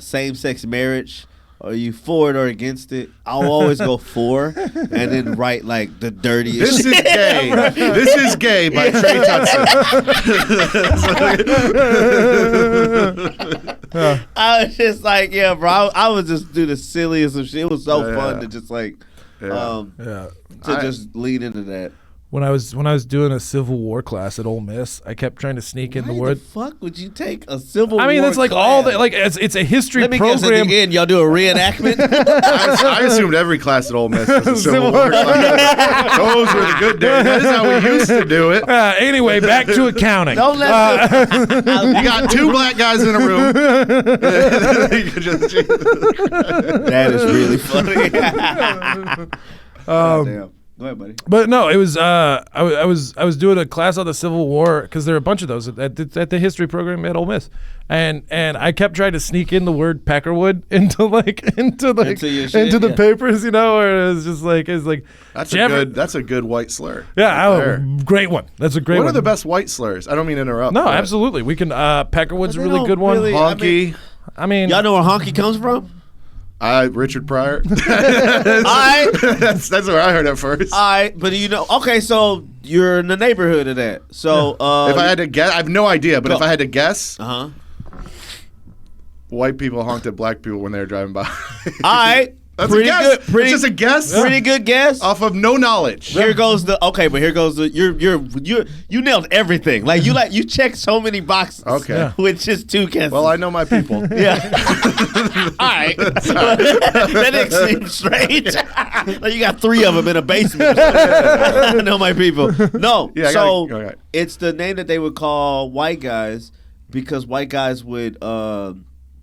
same-sex marriage. Are you for it or against it? I'll always go for, and then write like the dirtiest. This is gay. This is gay by Tre Tutson. I was just like, yeah, bro. I would just do the silliest of shit. It was so Yeah. fun to just like, Yeah. Yeah. to just lead into that. When I was doing a Civil War class at Ole Miss, I kept trying to sneak in the Why word. the fuck would you take a Civil War? I mean, that's like all the class? like it's a history Let me guess, at program. the end, y'all do a reenactment. I assumed every class at Ole Miss was a Civil War class. Those were the good days. That is how we used to do it. Anyway, back to accounting. Don't let them. You got two black guys in a room. You could just- That is really funny. Damn. Go ahead, buddy. But no, it was I was doing a class on the Civil War because there are a bunch of those at the history program at Ole Miss, and I kept trying to sneak in the word Peckerwood into your shit, the yeah. papers, you know, or it was just like That's Jeff- a good white slur. yeah, Right there. great one. That's a great What one. are the best white slurs? I don't mean to interrupt. No, but absolutely. We can Peckerwood's a But they really don't good one. really- Honky. I mean, Y'all know where honky comes from? Richard Pryor. right. That's where I heard it first. All right, but okay, so you're in the neighborhood of that. So If I had to guess, I have no idea, but Go. if I had to guess, white white people honked at black people when they were driving by. All right. That's Pretty a guess. good. Pretty, it's just a guess. Pretty good guess. Off of no knowledge. Here goes the you nailed everything. Like you checked so many boxes. Okay. Yeah. With just 2 guesses. Well, I know my people. Yeah. All right. That didn't seem strange. Like you got 3 of them in a basement. I know my people. No. Yeah, So it's the name that they would call white guys because white guys would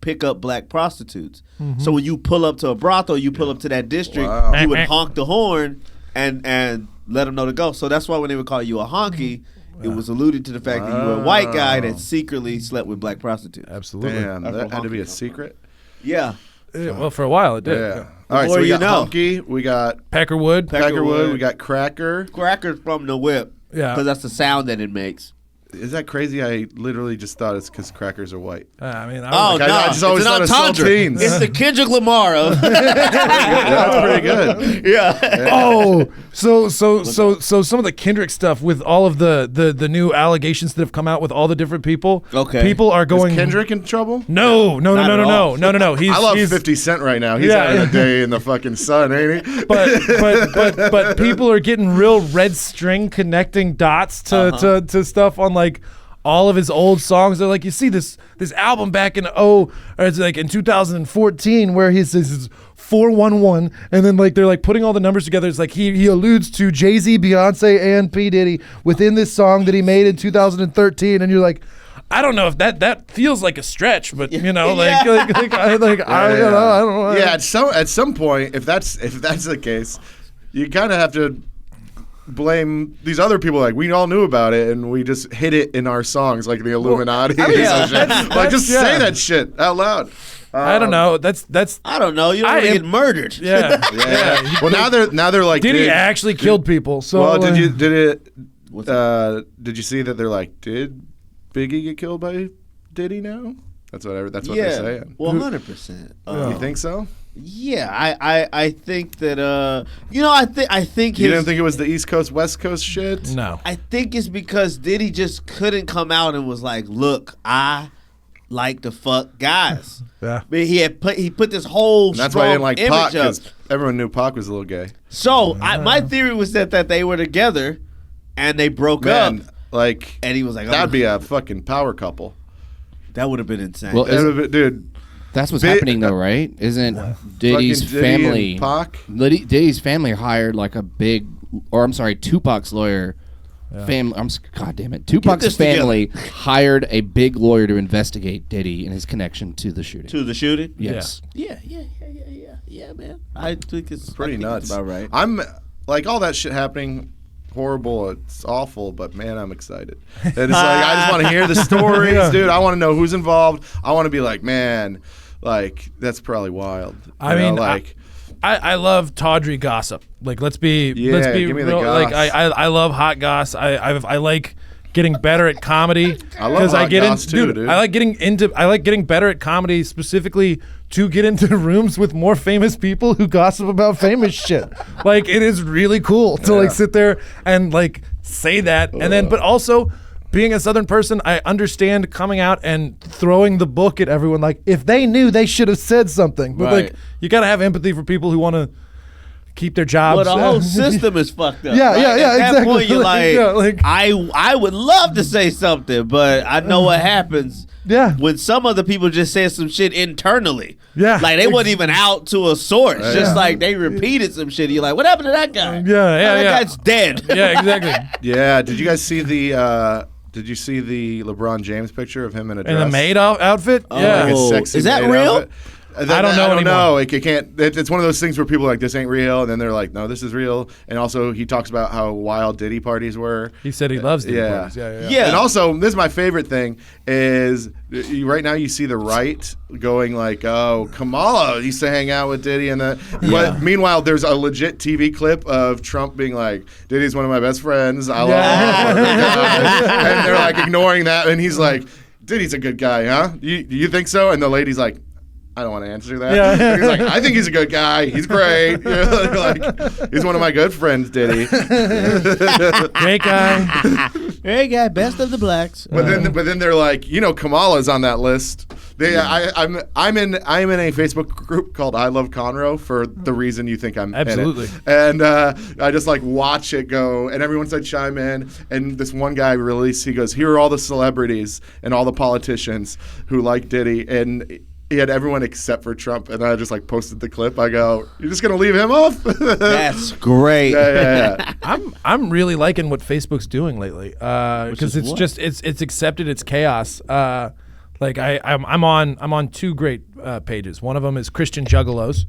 pick up black prostitutes. Mm-hmm. So when you pull up to a brothel, you pull up to that district, Wow. you would honk the horn and let them know to go. So that's why when they would call you a honky, it was alluded to the fact that you were a white guy that secretly slept with black prostitutes. Absolutely. Damn, that had to be a secret. Yeah. Well, for a while it did. Yeah. All right, Or so we you got know. Honky, we got Peckerwood. Peckerwood, we got Cracker. Crackers from the whip. Yeah. Because that's the sound that it makes. Is that crazy? I literally just thought it's because crackers are white. I mean, I Oh, was Like, no. I just always it's thought an it's entendre. saltines. It's the Kendrick Lamar of. That's pretty good. Yeah. Oh, so some of the Kendrick stuff with all of the new allegations that have come out with all the different people. Okay. People are going. Is Kendrick in trouble? No. Not at all. He's, I love he's, 50 Cent right now. He's Yeah. having a day in the fucking sun, ain't he? But people are getting real red string connecting dots to stuff on like all of his old songs. They're like, you see this album back in or it's like in 2014 where he says 411 and then like they're like putting all the numbers together. It's like he alludes to Jay-Z, Beyonce, and P. Diddy within this song that he made in 2013, and you're like, I don't know if that feels like a stretch, but you know, I don't know. Yeah, at some point, if that's the case, you kind of have to blame these other people. Like, we all knew about it and we just hit it in our songs, like the Illuminati. Like, just say that shit out loud. I don't know. That's I don't know. You don't want to get murdered. yeah. Yeah. Well, now they're like, Diddy actually killed people. So Well, did you see that they're like, did Biggie get killed by Diddy now? That's what they're saying. Well, 100%. You think so? Yeah, I think that I think You didn't think it was the East Coast West Coast shit? No. I think it's because Diddy just couldn't come out and was like, look, I like to fuck guys. Yeah. But he put this whole And that's why I didn't like Pac, image up. because everyone knew Pac was a little gay. So my theory was that they were together and they broke up, Man, like, and he was like, that'd be a fucking power couple. that would have been insane. Well, Dude, That's what's Big- happening though, right? Isn't Diddy's fucking Diddy family? and Pac? Diddy's family hired like Tupac's lawyer. God damn it! Tupac's this family hired a big lawyer to investigate Diddy and his connection to the shooting. to the shooting. Yes. Yeah, man. I think it's Pretty I think nuts. It's about right. I'm like, all that shit happening, horrible. It's awful, but man, I'm excited. And it's like, I just want to hear the stories, dude. I want to know who's involved. I want to be like, man, like, that's probably wild. I love tawdry gossip. Like, let's be Yeah, give me the real. goss. Like, I love hot goss. I like getting better at comedy. I love hot goss too, dude. I like getting better at comedy, specifically to get into rooms with more famous people who gossip about famous shit. Like, it is really cool to like sit there and like say that, and then but also. Being a Southern person, I understand coming out and throwing the book at everyone. Like, if they knew, they should have said something. But Right. like, you gotta have empathy for people who want to keep their jobs. Well, the whole system is fucked up. Yeah, right? yeah, yeah, At that exactly. point, you're like, Yeah, like- I would love to say something, but I know what happens. Yeah. When some other people just say some shit internally. Yeah. Like, they wasn't even out to a source. Just Yeah. like they repeated some shit. You're like, what happened to that guy? Yeah, That yeah. guy's dead. Yeah, exactly. Yeah, did you guys see the LeBron James picture of him in a dress? And the maid outfit. Yeah. Like a Oh, sexy is that maid real? outfit? I don't know I don't anymore. know. It can't. It's one of those things where people are like, this ain't real, and then they're like, no, this is real. And also, he talks about how wild Diddy parties were. He said he loves Diddy Yeah. parties. Yeah. Yeah. And also, this is my favorite thing is right now you see the right going like, oh, Kamala used to hang out with Diddy, but meanwhile there's a legit TV clip of Trump being like, Diddy's one of my best friends. I love him. And they're like ignoring that, and he's like, Diddy's a good guy, huh? You think so? And the lady's like, I don't want to answer that. Yeah. And he's like, I think he's a good guy. He's great. You know, like, he's one of my good friends, Diddy. Great guy. Great guy, best of the blacks. But then they're like, you know, Kamala's on that list. I'm in a Facebook group called I Love Conroe for the reason you think I'm Absolutely. in it. And I just like watch it go, and everyone said chime in. And this one guy he goes, here are all the celebrities and all the politicians who like Diddy, and he had everyone except for Trump. And I just like posted the clip. I go, you're just gonna leave him off? That's great. Yeah. I'm really liking what Facebook's doing lately because it's just it's accepted its chaos. Like I'm on two great pages. One of them is Christian Juggalos,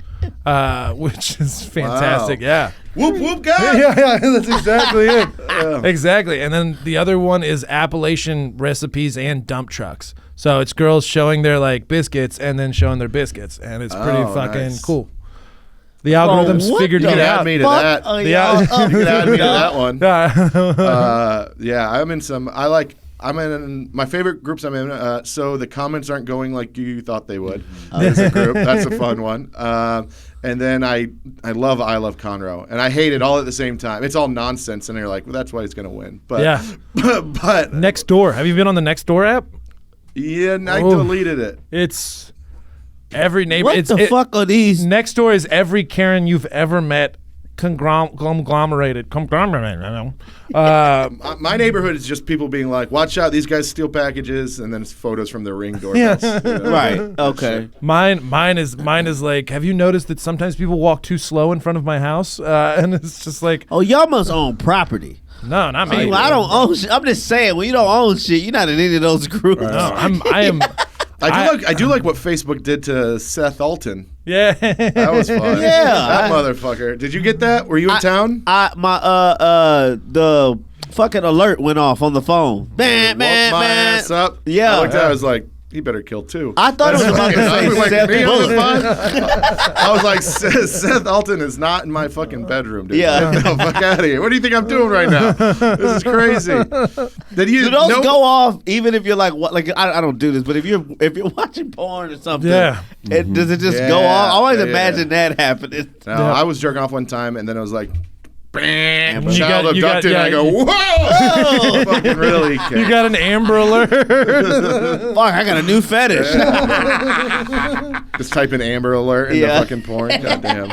which is fantastic. Wow. Yeah. Whoop whoop guy. Yeah, that's exactly it. Exactly. And then the other one is Appalachian recipes and dump trucks. So it's girls showing their like biscuits and then showing their biscuits, and it's pretty fucking nice. cool. The algorithms what figured the it out. Add me to that. Oh, Yeah. You can add me to that one. Yeah. Yeah, I'm in my favorite groups I'm in. So the comments aren't going like you thought they would. There's a group. That's a fun one. And then I love Conroe, and I hate it all at the same time. It's all nonsense, and they're like, well, that's why he's gonna win. But Yeah. but Next Door. Have you been on the Next Door app? yeah, and I Oh. deleted it. It's every neighbor. What the fuck are these? Next Door is every Karen you've ever met conglomerated. My neighborhood is just people being like, watch out, these guys steal packages, and then it's photos from their Ring doorbells. Yeah. You know? Right. Okay. Mine is like, have you noticed that sometimes people walk too slow in front of my house? And it's just like, Oh, y'all must own property. no, not me. Well, I don't own shit. I'm just saying, when you don't own shit, you're not in any of those groups. No, I am. I do like what Facebook did to Seth Alton. Yeah. That was fun. Yeah, That motherfucker. Did you get that? Were you in town? The fucking alert went off on the phone. Woke my ass up. Yeah. I looked at it, I was like, he better kill two. I thought it was about to I was say like, Seth me on the Bullock. phone? I was like, Seth Alton is not in my fucking bedroom, dude. Yeah. Get the fuck out of here. What do you think I'm doing right now? This is crazy. Did you Do those know- go off even if you're like what? Like I don't do this, but if you're watching porn or something, Yeah. does it just go Yeah, off? I always yeah. imagine that happening. No, I was jerking off one time, and then I was like, bam, You child got- you got- abducted. yeah, I go, you- whoa! Fucking really kicked. You got an Amber Alert. Fuck, I got a new fetish. Just type in Amber Alert into Yeah. fucking porn. Goddamn.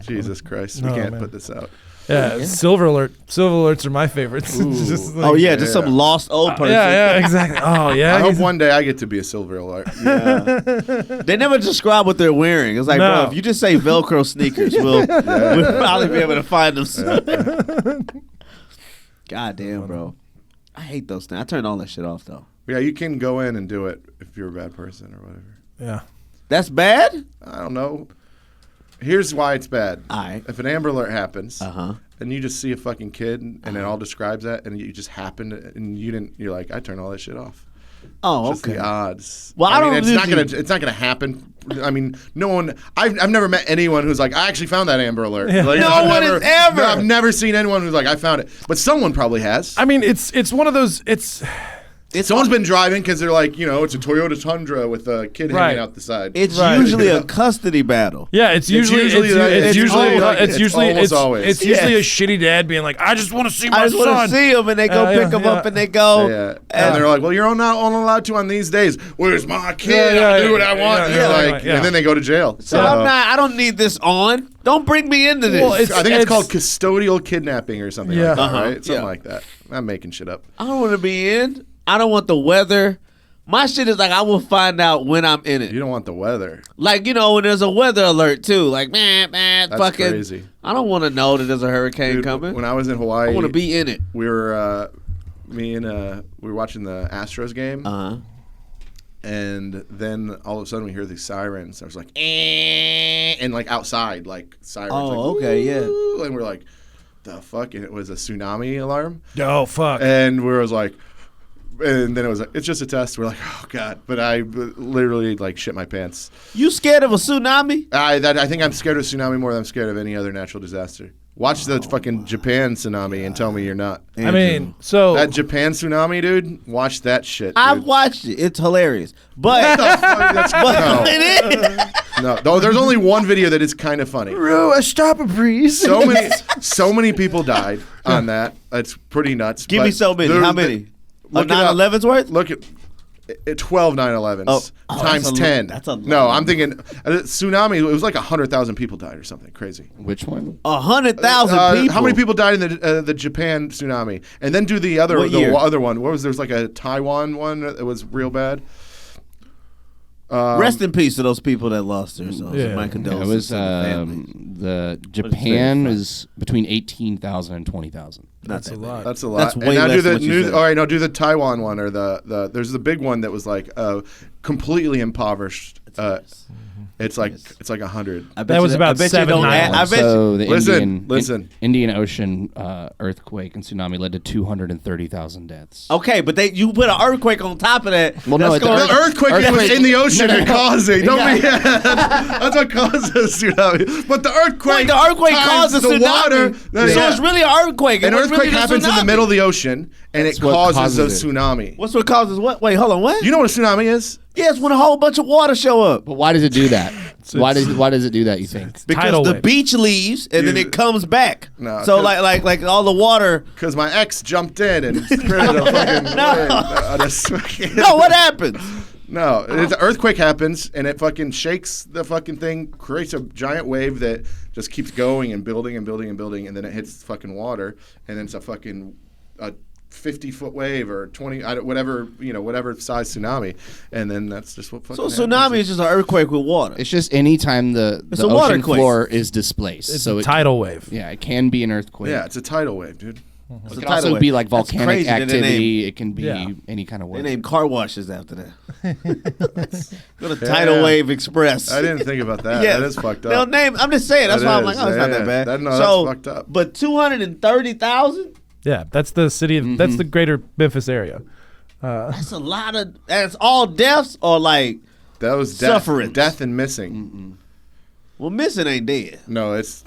Jesus Christ. We Oh, can't man. put this out. Yeah, Silver Alert. Silver Alerts are my favorites. It's just like- Oh yeah, just some lost old person. Yeah, exactly. Oh yeah. I hope he's- one day I get to be a Silver Alert. They never describe what they're wearing. It's like, No. bro, if you just say Velcro sneakers, we'll probably be able to find them. God damn, bro. I hate those things. I turn all that shit off though. Yeah, you can go in and do it if you're a bad person or whatever. Yeah. That's bad? I don't know. Here's why it's bad. All right. If an Amber Alert happens, Uh-huh. and you just see a fucking kid, and it all describes that, and you just happened, and you didn't, you're like, I turn all that shit off. Oh, Just okay. the odds. Well, I don't it's not usually- gonna. It's not gonna happen. I mean, no one. I've never met anyone who's like, I actually found that Amber Alert. Yeah. Like, No I've one never, has ever. No, I've never seen anyone who's like, I found it. But someone probably has. I mean, it's one of those. Someone's been driving because they're like, you know, it's a Toyota Tundra with a kid Right. hanging out the side. It's Right. usually a custody battle. Yeah, it's usually usually that- it's it's usually always- it's it's usually almost always. it's usually a Yes. shitty dad being like, I just want to see my I just son. want to see them, and they go Yeah, pick them yeah. up, and they go. Yeah. And they're like, well, you're not only allowed to on these days. Where's my kid? Yeah, I yeah, do what I yeah, want. yeah, and, they're yeah, like, yeah. and then they go to jail. So I don't need this on. Don't bring me into this. Well, I think it's it's- called custodial kidnapping or something Yeah. like that, Uh-huh. right? Something Yeah. like that. I'm making shit up. I don't want to be in. I don't want the weather. My shit is like I will find out when I'm in it. You don't want the weather. Like, you know, when there's a weather alert too. Like, man, That's fucking. crazy. I don't want to know that there's a hurricane Dude, coming. when I was in Hawaii, I want to be in it. we were we were watching the Astros game, Uh huh. and then all of a sudden we hear these sirens. I was like, and like outside, like sirens. Oh, like, okay, yeah. "Woo," and we're like, the fuck? And it was a tsunami alarm, Oh fuck. and we was like, And then it was like, it's just a test. We're like, oh God. But I literally like shit my pants. You scared of a tsunami? I think I'm scared of tsunami more than I'm scared of any other natural disaster. Watch the fucking Japan tsunami and tell me you're not. I mean, so That Japan tsunami, dude, watch that shit. Dude. I've watched it. It's hilarious. But, What the fuck? but it is. No, though there's only one video that is kind of funny. stop it, please. So many people died on that. It's pretty nuts. Give but me so many. there- How many? Look it up. 9/11's worth? Look at 12 9/11s Oh, times that's a 10. that's a no, lot. I'm thinking tsunami. It was like 100,000 people died or something crazy. Which one? 100,000 people. How many people died in the Japan tsunami? And then do the other What year? other one. What was there's like a Taiwan one that was real bad. Rest in peace to those people that lost their souls. Yeah. My It condolences was to the families. the Japan is between 18,000 and 20,000. That's a lot. That's a lot. That's way and now less do than the what you new. said. All right, now do the Taiwan one or the. There's the big one that was like completely impoverished. It's like 100. I bet That you was about I bet you 7 don't nine. add- I bet So you, the Listen. Indian Ocean earthquake and tsunami led to 230,000 deaths. okay, but you put an earthquake on top of that. Well, no, that's the gonna- The earthquake that was in the ocean No, no, and no. causing. Don't be. That's what causes tsunami. But the earthquake. Wait, the earthquake times causes the tsunami. water. So it's really an earthquake. An It was earthquake really happens in the tsunami. middle of the ocean and That's it what causes a causes it. tsunami. What's what causes what? Wait, hold on. What? You know what a tsunami is? Yes, when a whole bunch of water show up. But why does it do that? Why does it do that? You think? Because Tidal the wave. beach leaves and then You- it comes back. No, so 'cause- like all the water. Because my ex jumped in and created a fucking wave. No, what happens? No, the earthquake happens and it fucking shakes the fucking thing, creates a giant wave that just keeps going and building and building and building, and then it hits fucking water, and then it's a fucking 50-foot wave or 20, whatever size tsunami, and then that's just what fucking. So tsunami is just an earthquake with water. It's just any time the It's a water ocean quake. floor is displaced. It's so a it, tidal wave. yeah, it can be an earthquake. Yeah, it's a tidal wave, dude. It a can tidal also wave. be like That's volcanic crazy that they activity. It can be Yeah. any kind of They wave. name car washes after that. Go to Tidal Wave Express. I didn't think about that. Yeah. That is fucked They'll up. name. I'm just saying. That's That why I'm is, like, oh, it's not yeah. that bad. That's so, fucked up. But 230,000. Yeah, that's the city. That's the greater Memphis area. That's a lot of. That's all deaths or like. That was Sufferance. death and missing. Well, missing ain't dead. No, it's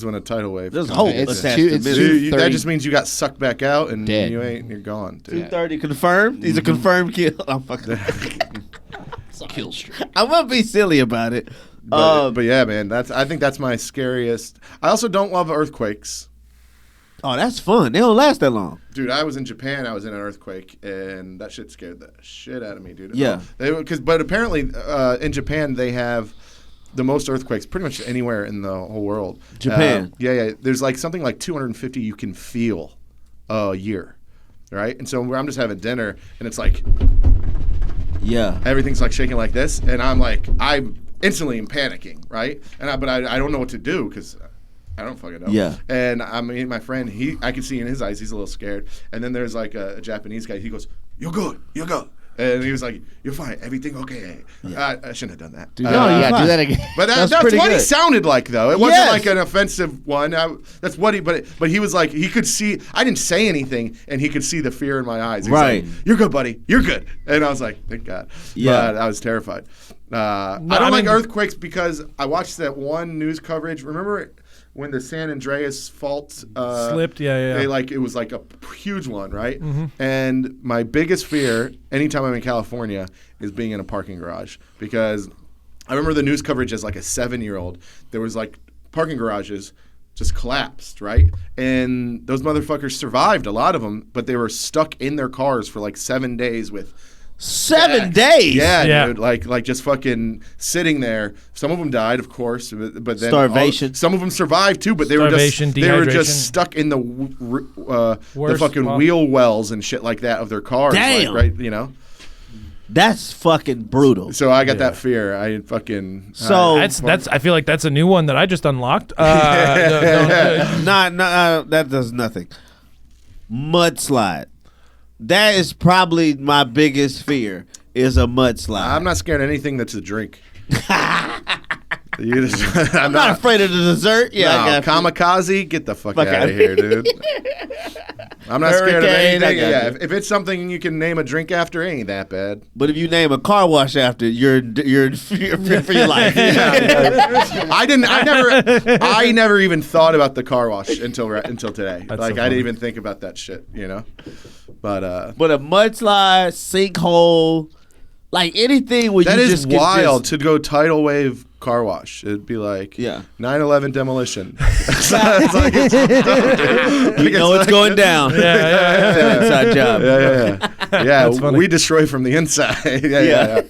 when a tidal wave. There's comes hope in. It's attached two- to it's missing. two- That 30 just means you got sucked back out and Dead. you're gone, dude. 230 confirmed. These are confirmed kill. I'm fucking. Kill streak. I'm gonna be silly about it. But yeah, man, I think that's my scariest. I also don't love earthquakes. Oh, that's fun. They don't last that long. Dude, I was in Japan. I was in an earthquake, and that shit scared the shit out of me, dude. Yeah. But apparently, in Japan, they have the most earthquakes pretty much anywhere in the whole world. Japan. Yeah. There's like something like 250 you can feel a year, right? And so I'm just having dinner, and it's like Yeah. everything's like shaking like this, and I'm instantly am panicking, right? But I don't know what to do because I don't fucking know. Yeah. And I mean, my friend, I could see in his eyes he's a little scared. And then there's like a Japanese guy. He goes, "You're good. You're good." And he was like, "You're fine. Everything okay." I shouldn't have done that. Do that again. But that's pretty what he good. sounded like, though. It wasn't Yes. like an offensive one. That's what he. But he was like, he could see. I didn't say anything, and he could see the fear in my eyes. He's Right. like, "You're good, buddy. You're good." And I was like, "Thank God." Yeah. But I was terrified. I I don't like mean- earthquakes because I watched that one news coverage. Remember when the San Andreas fault Slipped? Yeah. it was like a huge one, right? And my biggest fear anytime I'm in California is being in a parking garage because I remember the news coverage as like a 7-year-old. There was like parking garages just collapsed, right? And those motherfuckers survived, a lot of them, but they were stuck in their cars for like 7 days with 7 days. yeah, Yeah. dude, like just fucking sitting there. Some of them died, of course, but then Starvation. some of them survived too, but they Starvation, were dehydration. just stuck in the Worse, fucking well- wheel wells and shit like that of their cars, like, Damn. right? You know. That's fucking brutal. So I got that fear. I fucking So- That's. I feel like that's a new one that I just unlocked. That does nothing. Mudslide. That is probably my biggest fear. Is a mudslide. I'm not scared of anything that's a drink. I'm not afraid of the dessert. Yeah, I No, got kamikaze, get the fuck Fuck out outta of here, dude. I'm not scared of Hurricane, I anything. got Yeah, you. if it's something you can name a drink after, it ain't that bad. But if you name a car wash after, you're fit for your life. I never even thought about the car wash until today. That's Like so I funny. didn't even think about that shit, you know. But But a mudslide, sinkhole, like anything where that you is just get wild this- to go tidal wave car wash. It'd be like Yeah. 9/11 demolition. You know it's going down. Yeah. It's an inside job. Yeah. That's funny. We destroy from the inside. yeah.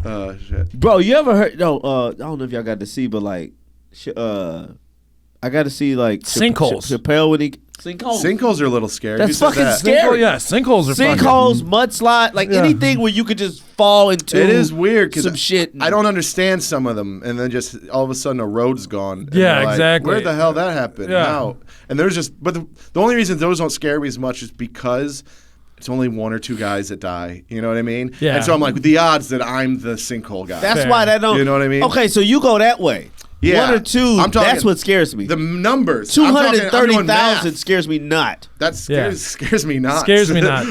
Oh shit. Bro, you ever heard? No, I don't know if y'all got to see, but like, I got to see like Sinkholes. Chappelle when he sinkholes. Sinkholes are a little scary. That's You said fucking that. scary. Sinkhole, yeah, sinkholes are fucking. Sinkholes, mudslide, like Yeah. anything where you could just fall into. It is weird because some shit. I don't understand some of them, and then just all of a sudden a road's gone. And Yeah, you're like, exactly. Where the hell that happened? Yeah. How? And there's just, but the only reason those don't scare me as much is because it's only one or two guys that die. You know what I mean? Yeah. And so I'm like, the odds that I'm the sinkhole guy. That's Fair. why that don't. You know what I mean? Okay, so you go that way. Yeah. One or two. I'm talking- That's what scares me. the numbers. I'm talking- I'm doing 230,000 math. scares me not. That scares me not. Scares me not.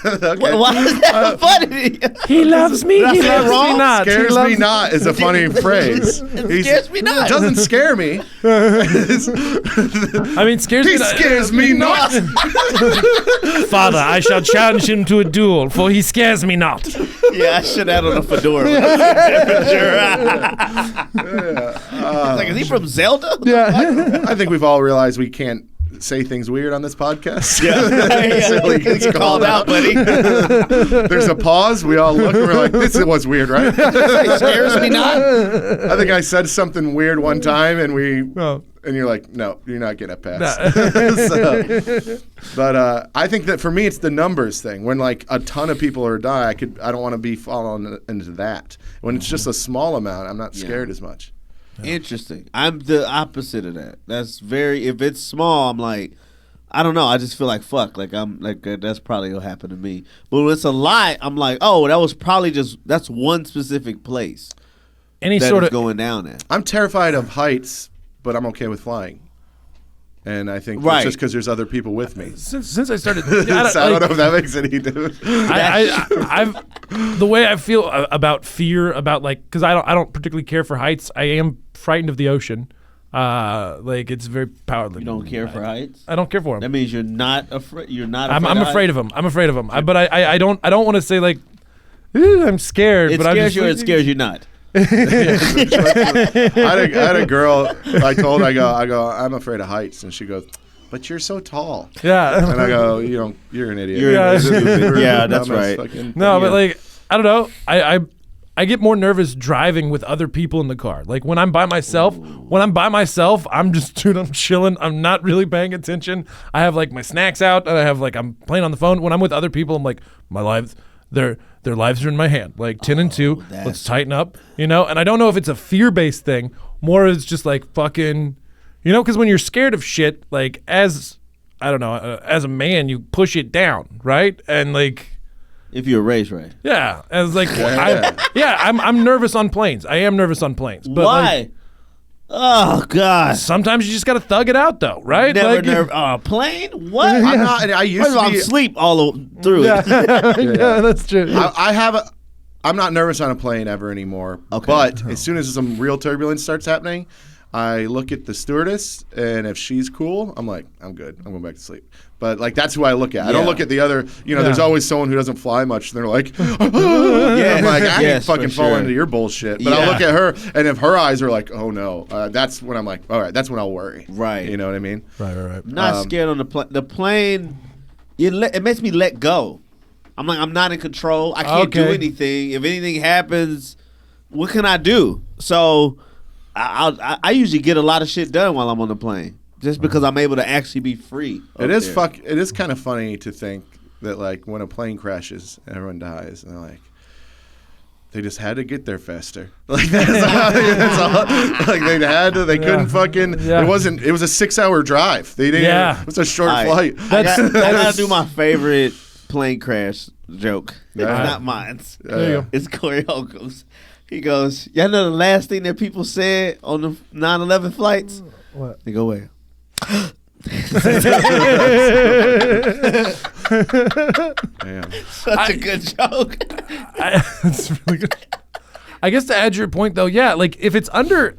Okay. Why is that funny? He loves me. That's He not loves wrong. me not. He Scares loves me not is a funny phrase. It scares me not. Doesn't scare me. I mean, scares He me not. scares me not. Father, I shall challenge him to a duel, for he scares me not. Yeah, I should add on a fedora. Like, is he from Zelda? Yeah. I think we've all realized we can't say things weird on this podcast. Yeah. So he gets Get called out, buddy. There's a pause. We all look and we're like, this was weird, right? He scares me not. I think I said something weird one time and Oh. and you're like, no, you're not getting a pass. But I think that for me, it's the numbers thing. When like a ton of people are die, I don't want to be falling into that. When it's just a small amount, I'm not scared as much. Interesting. I'm the opposite of that. That's very. If it's small, I'm like, I don't know. I just feel like fuck. Like I'm like that's probably will happen to me. But when it's a lot, I'm like, oh, that was probably that's one specific place Any that sort it's of going down at. I'm terrified of heights, but I'm okay with flying. And I think Right. it's just because there's other people with me. since I started. I don't know if that makes any difference. I've the way I feel about fear about like because I don't particularly care for heights. I am frightened of the ocean. Like it's very powerful. You don't care for heights. I don't care for them. That means you're not afraid. You're not. I'm of afraid of them. I'm afraid of them. But I don't want to say like I'm scared. It but I'm scares just you or like, it scares you not. I had a girl. I told her, I go, I'm afraid of heights, and she goes, "But you're so tall." Yeah. And I go, you're an idiot. You're an idiot. Yeah, that's Dumb as right. fucking- No, Yeah. but like I don't know. I get more nervous driving with other people in the car. Like when I'm by myself, I'm just dude, I'm chilling. I'm not really paying attention. I have like my snacks out and I have like I'm playing on the phone. When I'm with other people, I'm like my lives their lives are in my hand. Like 10 and 2. Let's tighten up, And I don't know if it's a fear-based thing, more it's just like fucking because when you're scared of shit, like as I don't know, as a man, you push it down, right? And like If you're raised right. yeah, as like Yeah. I'm nervous on planes. I am nervous on planes. But Why? like, Oh God. sometimes you just gotta thug it out, though, right? Never Like, nerve. Plane? What? I'm not. I used First of all, to I'm be. asleep all through it. yeah, that's true. I'm not nervous on a plane ever anymore. Okay. But as soon as some real turbulence starts happening, I look at the stewardess, and if she's cool, I'm like, I'm good. I'm going back to sleep. But like that's who I look at. I don't Yeah. look at the other. There's always someone who doesn't fly much. And they're like, Yes. I'm like, I Yes, ain't fucking for fall sure. into your bullshit. But I Yeah. look at her, and if her eyes are like, oh no, that's when I'm like, all right, that's when I'll worry. Right. You know what I mean? right. Not scared on the plane. The plane, it makes me let go. I'm like, I'm not in control. I can't do Okay. anything. If anything happens, what can I do? So I usually get a lot of shit done while I'm on the plane, just because I'm able to actually be free. It up is there. It is kind of funny to think that like when a plane crashes, everyone dies, and they're like, they just had to get there faster. Like that's all. Like they had to. They couldn't fucking. Yeah. It wasn't. It was a 6-hour drive. They didn't. Yeah. It was a short All flight. I gotta do my favorite plane crash joke. Yeah. It's not mine. There you go. It's Corey Holcomb's. He goes, y'all know the last thing that people said on the 9/11 flights? What? They go, where? Damn. Such a good joke. That's really good. I guess to add to your point though, yeah, like if it's under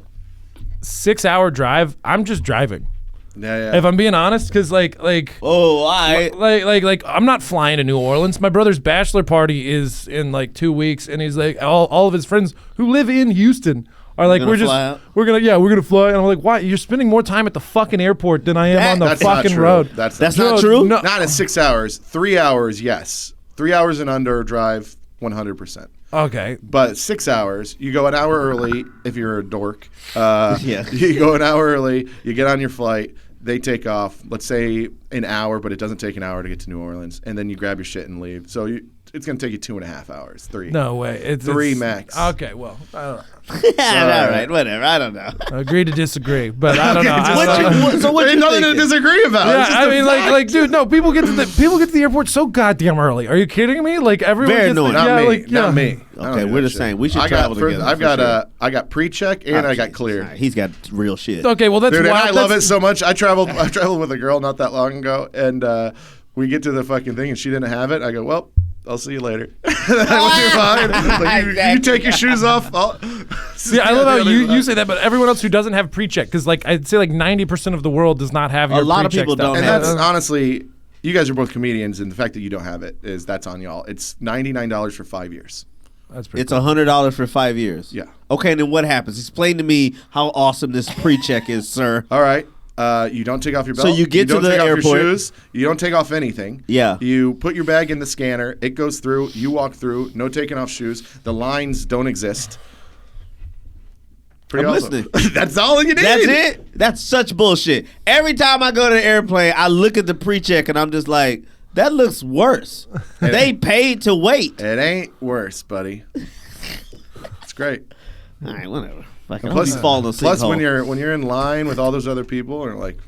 6-hour drive, I'm just driving. Yeah. If I'm being honest, because like Oh, all right. like I'm not flying to New Orleans. My brother's bachelor party is in like 2 weeks, and he's like all of his friends who live in Houston are like We're gonna we're gonna fly, and I'm like, why? You're spending more time at the fucking airport than I am on the That's not fucking true. road. That's not true? No, Not in 6 hours. 3 hours, yes. 3 hours and under drive 100%. okay. But 6 hours, you go an hour early if you're a dork. Yeah. You go an hour early, you get on your flight, they take off, let's say an hour, but it doesn't take an hour to get to New Orleans, and then you grab your shit and leave. So it's going to take you 2.5 hours, 3. No way. It's 3 max. Okay, well, I don't know. All right, whatever. I don't know. I agree to disagree, but I don't know. So what There's you nothing to thinking? disagree about. Yeah, It's just I a mean, fact. like, dude, no. People get to the airport so goddamn early. Are you kidding me? Like, everyone Very gets annoying. Not yeah, me. like, Not yeah. me. I don't Okay, do we're that the shit. same. We should I got travel first- together. I've for got sure. I got pre-check and I got All clear. right, he's got real shit. Okay, well, that's Dude, and wild. I love it That's- so much. I traveled with a girl not that long ago, and we get to the fucking thing, and she didn't have it. I go, well, I'll see you later. Like, you take your shoes off. Yeah, I love how you say that, but everyone else who doesn't have pre-check, because like I'd say like 90% of the world does not have your lot of pre-check people stuff. don't And have that's it. honestly, you guys are both comedians, and the fact that you don't have it that's on y'all. It's $99 for 5 years. That's pretty It's $100 for 5 years. Yeah. Okay, and then what happens? Explain to me how awesome this pre-check is, sir. All right. You don't take off your belt. So you get to don't the take off airport. your shoes. You don't take off anything. Yeah. You put your bag in the scanner. It goes through. You walk through. No taking off shoes. The lines don't exist. Pretty I'm awesome. listening. That's all you need. That's it? That's such bullshit. Every time I go to the airplane, I look at the pre-check and I'm just like, that looks worse. They paid to wait. It ain't worse, buddy. It's great. All right, whatever. Like, Plus, I'm falling asleep. plus when you're in line with all those other people, and like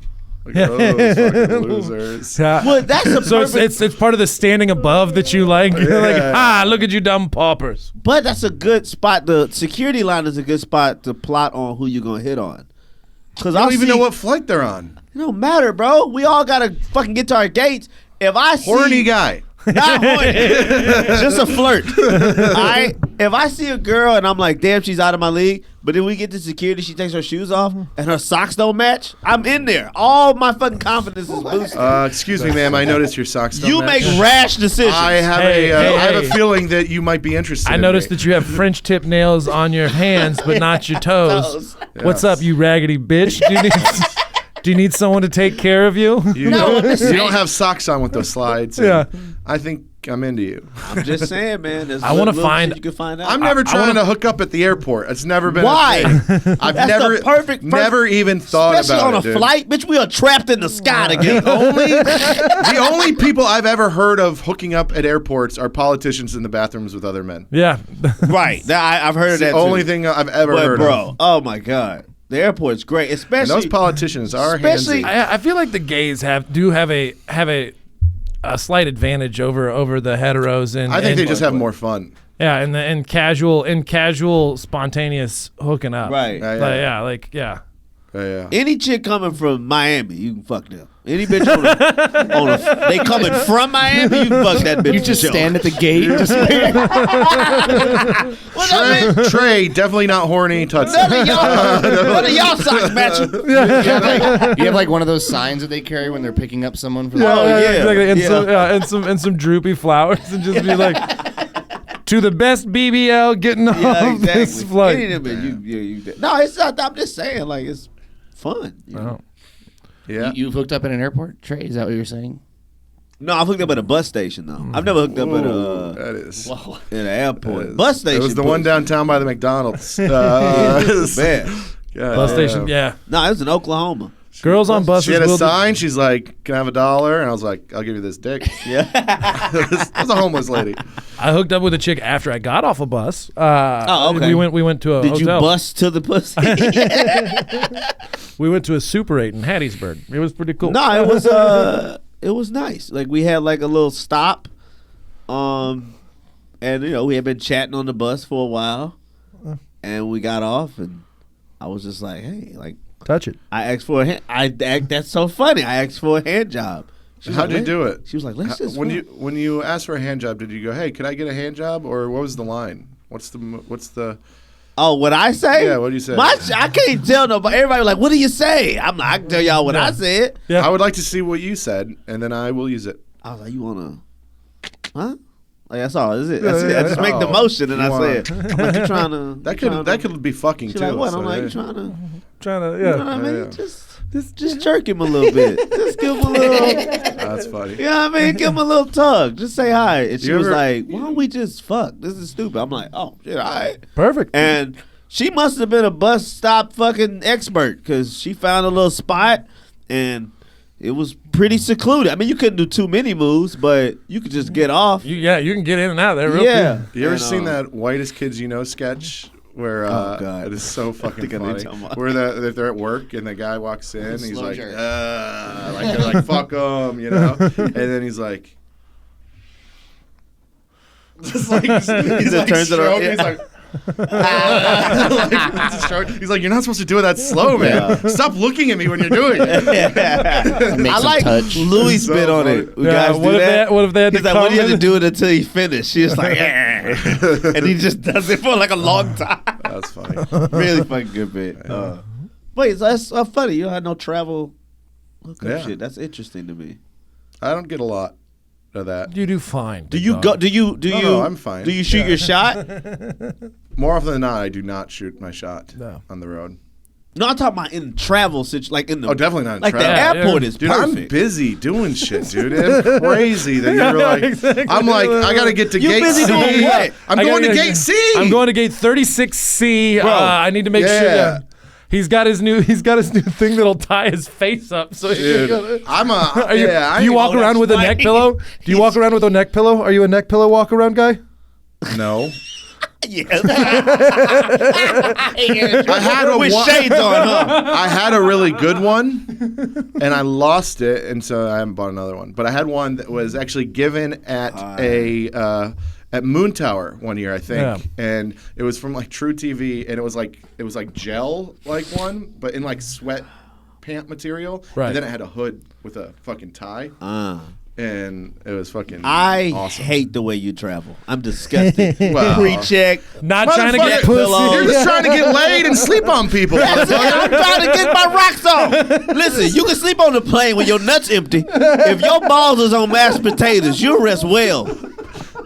look at those fucking losers. Yeah. Well, that's a So perfect, it's part of the standing above that you like. You're like, look at you dumb paupers. but that's a good spot. The security line is a good spot to plot on who you're gonna hit on. Cause I don't even know what flight they're on. It don't matter, bro. We all gotta fucking get to our gates. If I see Horny guy. not horny, just a flirt. If I see a girl and I'm like, damn, she's out of my league, but then we get to security, she takes her shoes off and her socks don't match, I'm in there. All my fucking confidence is boosted. Excuse me, ma'am. I noticed your socks don't You match. make rash decisions. I have Hey, I have hey. a feeling that you might be interested. I in noticed me. that you have French tip nails on your hands, but not your toes. Toes. What's up, you raggedy bitch? Do you need someone to take care of you? You, No, I'm just you saying. don't have socks on with those slides. Yeah. I think I'm into you. I'm just saying, man. There's I wanna little find- shit you can find out. I'm never I trying wanna- to hook up at the airport. It's never been. Why? A thing. I've That's never, the perfect- never even thought Especially about on it. a dude. flight, bitch. We are trapped in the sky together. The only people I've ever heard of hooking up at airports are politicians in the bathrooms with other men. Yeah. Right. I've heard of It's the that. only too. thing I've ever But heard bro, of. oh my god, the airport's great, And especially those politicians are especially- handsy. I feel like the gays have a slight advantage over the heteros, and I think and, they just have more fun. yeah, and casual spontaneous hooking up. right. Yeah. Yeah. Any chick coming from Miami, you can fuck them. Any bitch they coming from Miami, you can fuck that bitch. You just for sure. stand at the gate. Just What's up, man? Trey, definitely not horny. Tutson. None of y'all socks matching. you have like one of those signs that they carry when they're picking up someone for the Oh, yeah. exactly. And Yeah. some droopy flowers, and just be like, to the best BBL getting off Yeah, exactly. this flight. Any of them, no, it's not. I'm just saying, like it's fun. You know? Oh. Yeah. You've hooked up at an airport, Trey? Is that what you're saying? No, I've hooked up at a bus station though. I've never hooked up at That is. at an airport. that is- Bus station. It was the one pussy. downtown by the McDonald's. Man. Bus station, yeah. No, it was in Oklahoma. Girls on buses She had a will sign. She's like, "Can I have $1?" And I was like, "I'll give you this dick." Yeah. That's a homeless lady. I hooked up with a chick after I got off a bus. Oh, okay. We went to a Did you hotel. bust to the pussy? We went to a Super 8 in Hattiesburg. It was pretty cool. No, it was nice. Like we had like a little stop, and we had been chatting on the bus for a while, and we got off, and I was just like, hey, like, Touch it. I asked for a hand. That's so funny. I asked for a hand job. How'd you do it? She was like, let's just. When you asked for a hand job, did you go, hey, could I get a hand job? Or what was the line? What's the Oh, what I say? Yeah, what do you say? I can't tell nobody. Everybody was like, what do you say? I'm like, I can tell y'all what I said. Yeah. I would like to see what you said, and then I will use it. I was like, you wanna, huh? Like, that's all. That's it. That's it. I just make the motion, and I said, I'm like, you trying to? That could be fucking She's too. like, what? so I'm like, yeah. you trying to? Trying to, You know what I mean? Yeah. Just jerk him a little bit. Just give him a little. That's funny. You know what I mean? Give him a little tug. Just say hi. And she You was ever- like, why don't we just fuck? This is stupid. I'm like, oh shit, all right. Perfect. And she must have been a bus stop fucking expert because she found a little spot and it was pretty secluded. I mean, you couldn't do too many moves, but you could just get off. You can get in and out of there real Yeah. quick. You ever And, seen that Whitest Kids You Know sketch? Where Oh, God. it is so fucking I know what funny. you're talking about. Where if they're at work and the guy walks in and he's Slow like, jerk. like they're like fuck him, you know, and then he's like, just like he's like turns it on, stroking, yeah. he's like. He's like, you're not supposed to do it that slow, man. Stop looking at me when you're doing it. Make I some like touch. Louis So spit on funny. it. You Yeah, guys what do if that? what if they had He's to like, come what do you have to in? do it until he finished? She's like, and he just does it for like a long time. That's funny. Really fucking good bit. Wait, so that's funny. You don't have no travel hookup Yeah. shit. That's interesting to me. I don't get a lot of that. You do fine. Do you dog. go? Do you? No, I'm fine. Do you shoot your shot? More often than not, I do not shoot my shot No. on the road. No, I'm talking about in travel situation, like in the. Oh, definitely not in like travel. the Yeah, airport yeah. is Dude, perfect. I'm busy doing shit, dude. It's crazy that you're like, Exactly. I'm like, I gotta get to You gate busy C. doing what? I'm I going to gotta- gate C. I'm going to gate 36C. Bro. I need to make sure. Yeah. Yeah. He's got his new thing that'll tie his face up. So he can Dude, go- I'm a. Are you, yeah, do you walk Oh, around that's with a neck funny. pillow? Do you walk around with a neck pillow? Are you a neck pillow walk around guy? No. Yes. I had a with one- shades on, huh? I had a really good one, and I lost it, and so I haven't bought another one. But I had one that was actually given at at Moon Tower one year, I think, and it was from like True TV, and it was like gel like one, but in like sweat pant material, Right. and then it had a hood with a fucking tie, and it was fucking I awesome. hate the way you travel. I'm disgusted. Well, Pre-check. Not trying to get Motherfucker, pussy. You're just trying to get laid and sleep on people. That's it. I'm trying to get my rocks on. Listen, you can sleep on the plane when your nuts empty. If your balls is on mashed potatoes, you'll rest well.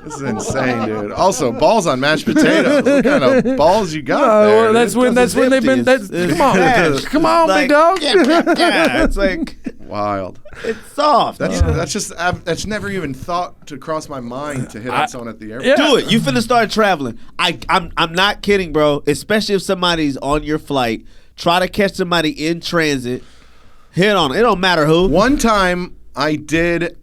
This is insane, dude. Also, balls on mashed potatoes. What kind of balls you got there? Well, that's when they've been. Come on, Smash. come on, Like, big dog. yeah, it's like Wild. it's soft. That's just that's never even thought to cross my mind to hit on someone at the airport. Yeah. Do it. You finna start traveling. I'm not kidding, bro. Especially if somebody's on your flight. Try to catch somebody in transit. Hit on it. It don't matter who. One time, I did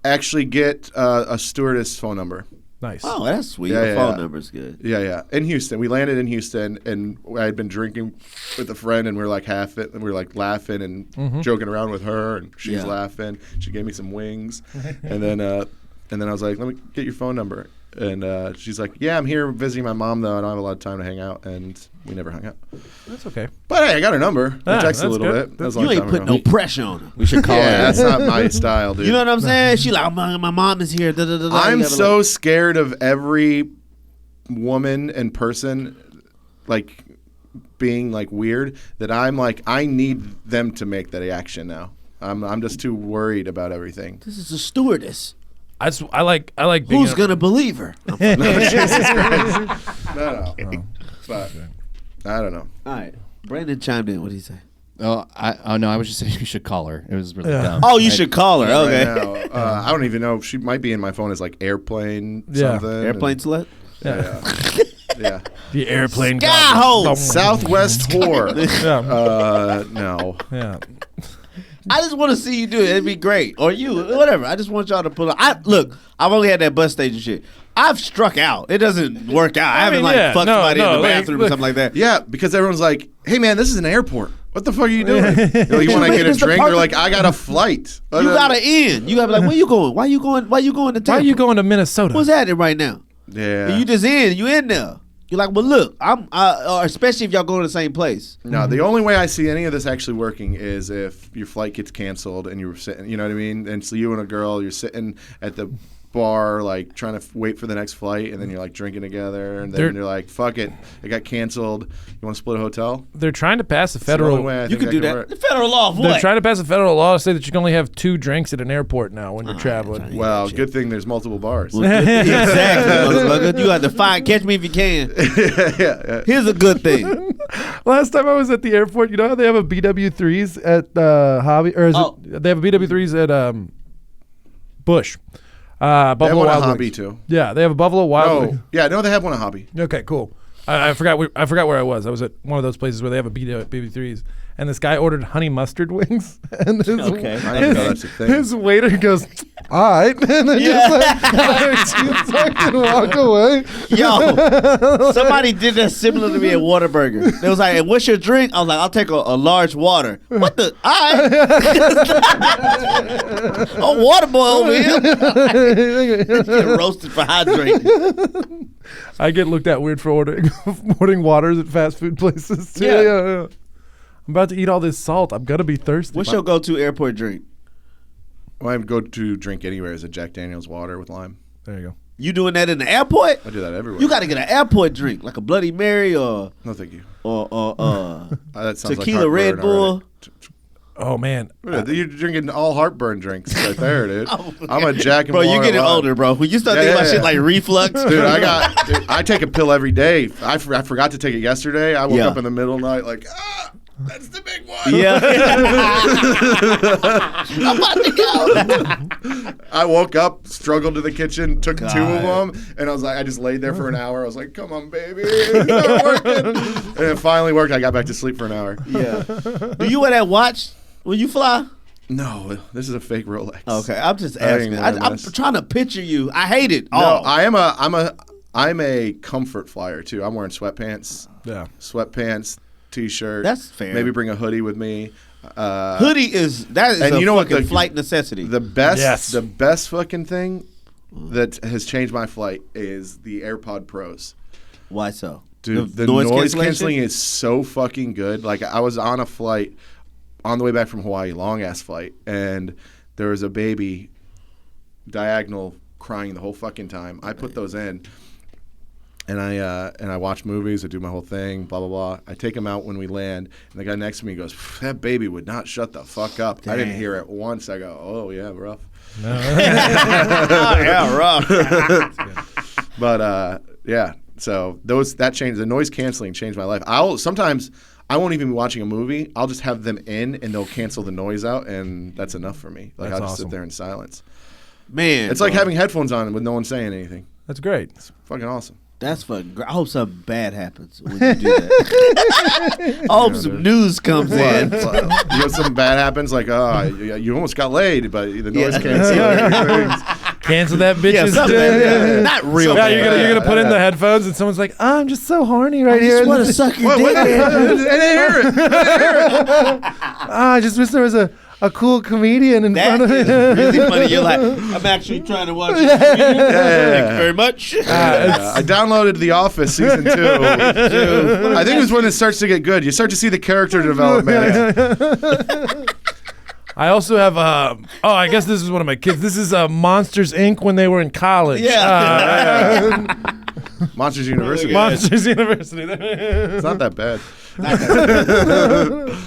actually get a stewardess phone number. Nice. Oh, that's sweet. Yeah, Your yeah, phone yeah. number's good. Yeah. In Houston. We landed in Houston, and I had been drinking with a friend, and we were like half it, and we were like laughing and joking around with her, and she's Yeah. laughing. She gave me some wings, and then I was like, "Let me get your phone number." And she's like, "Yeah, I'm here visiting my mom, though. I don't have a lot of time to hang out," and we never hung out. That's okay. But hey, I got her number. We Ah, texted that's a little good. bit. That was a You long ain't time putting ago. no pressure on her. We should call Yeah, her. that's not my style, dude. You know what I'm saying? She like, my mom is here. Da, da, da, da. I'm You gotta, so like- scared of every woman and person like being like weird that I'm like I need them to make that action now. I'm just too worried about everything. This is a stewardess. I like being. Who's gonna believe her? No, Jesus Christ. No. But I don't know. All right. Brandon chimed in. What did he say? Oh, no, I was just saying you should call her. It was really dumb. Oh, you should call her. Okay. Right now, I don't even know. She might be in my phone as like airplane Yeah. something. Airplane slut. Yeah. The airplane. Sky goblin. hole. Southwest whore. Yeah. No. Yeah. I just want to see you do it. It'd be great. Or you, whatever. I just want y'all to pull up. Look, I've only had that bus station shit. I've struck out. It doesn't work out. I haven't mean, yeah. fucked No, somebody in no, the like, bathroom or look. something like that. Yeah, because everyone's like, "Hey, man, this is an airport. What the fuck are you doing?" You're like, you want to get a It's the drink? park- They're like, "I got a flight." You gotta end. You gotta be like, where you going? Why you going? Why you going to Why are Tampa? you going to Minnesota? What's happening right now? Yeah. You just in. You in there. You're like, well, look, or especially if y'all go to the same place. No, the only way I see any of this actually working is if your flight gets canceled and you were sitting, you know what I mean? And so you and a girl, you're sitting at the bar, like trying to wait for the next flight, and then you're like drinking together, and then you're like, fuck it, it got canceled. You want to split a hotel? They're trying to pass a It's the federal. only way I You think can do that. work. The federal law of They're what? trying to pass a federal law to say that you can only have 2 drinks at an airport now when you're traveling. Well, good thing there's multiple bars. Exactly, motherfucker. You have to find, catch me if you can. yeah. Here's a good thing. Last time I was at the airport, you know how they have a BW3s at Hobby, or is it? They have a BW3s at Bush. They have Buffalo one at Wild Hobby Wings. too. Yeah, they have a Buffalo Wild Wings. Oh, yeah, no, they have one at Hobby. Okay, cool. I forgot where I was. I was at one of those places where they have a BB3s, and this guy ordered honey mustard wings. And his, Okay. I didn't know that's a thing. his waiter goes, "All right," and then just like sucks and walk away. Yo, somebody did that similar to me at Whataburger. They was like, hey, what's your drink? I was like, I'll take a large water. What the? All right. A water boy over here. Get roasted for hydrating. I get looked at weird for ordering waters at fast food places too. Yeah. Yeah. I'm about to eat all this salt. I'm gonna be thirsty. What's your go-to airport drink? Well, I go to drink anywhere is a Jack Daniel's water with lime. There you go. You doing that in the airport? I do that everywhere. You got to get an airport drink, like a Bloody Mary or No, thank you. tequila That sounds like Red heartburn Bull. already. Oh man, You're drinking all heartburn drinks right there, dude. I'm a Jack and Bro, water you're getting lime. older, bro. When you start Yeah, thinking about yeah, shit yeah. like reflux. Dude, I take a pill every day. I forgot to take it yesterday. I woke Yeah. up in the middle of the night like, that's the big one. Yeah. I'm about to go. I woke up, struggled to the kitchen, took 2 of God. them, and I was like, I just laid there for an hour. I was like, come on, baby. It's not working. And it finally worked. I got back to sleep for an hour. Yeah. Do you wear that watch when you fly? No, this is a fake Rolex. Okay, I'm just I ain't asking. wearing I'm this. trying to picture you. I hate it. No, I'm a comfort flyer too. I'm wearing sweatpants. yeah. Sweatpants, t-shirt. That's fair. Maybe bring a hoodie with me. Hoodie is and a you know what fucking the- flight necessity. The best, Yes. the best fucking thing that has changed my flight is the AirPod Pros. Why so? Dude, the noise canceling is so fucking good. Like I was on a flight on the way back from Hawaii, long ass flight, and there was a baby diagonal crying the whole fucking time. I put those in. And I watch movies. I do my whole thing. Blah blah blah. I take them out when we land, and the guy next to me goes, "That baby would not shut the fuck up." I didn't hear it once. I go, "Oh yeah, rough." Yeah, rough. But yeah. So that changed. The noise canceling changed my life. Sometimes I won't even be watching a movie. I'll just have them in, and they'll cancel the noise out, and that's enough for me. Like That's I'll just awesome. sit there in silence. Man, It's like bro. having headphones on with no one saying anything. That's great. It's fucking awesome. That's fucking great. I hope something bad happens when you do that. I hope some news comes in. You know, something bad happens, like you almost got laid, but the noise Yeah. canceling. Cancel that bitch. Yeah, something bad. Not real Yeah, bad. you're gonna put in the headphones, and someone's like, "I'm just so horny right I here." just want to suck your What? dick. I didn't hear it. I just wish there was a cool comedian in That front of is me. really funny. You're like, I'm actually trying to watch it. Thank you very much. I downloaded The Office season 2. I think it's when it starts to get good. You start to see the character development. I also have I guess this is one of my kids. This is Monsters Inc. when they were in college. Yeah. Monsters University. Monsters University. It's not that bad.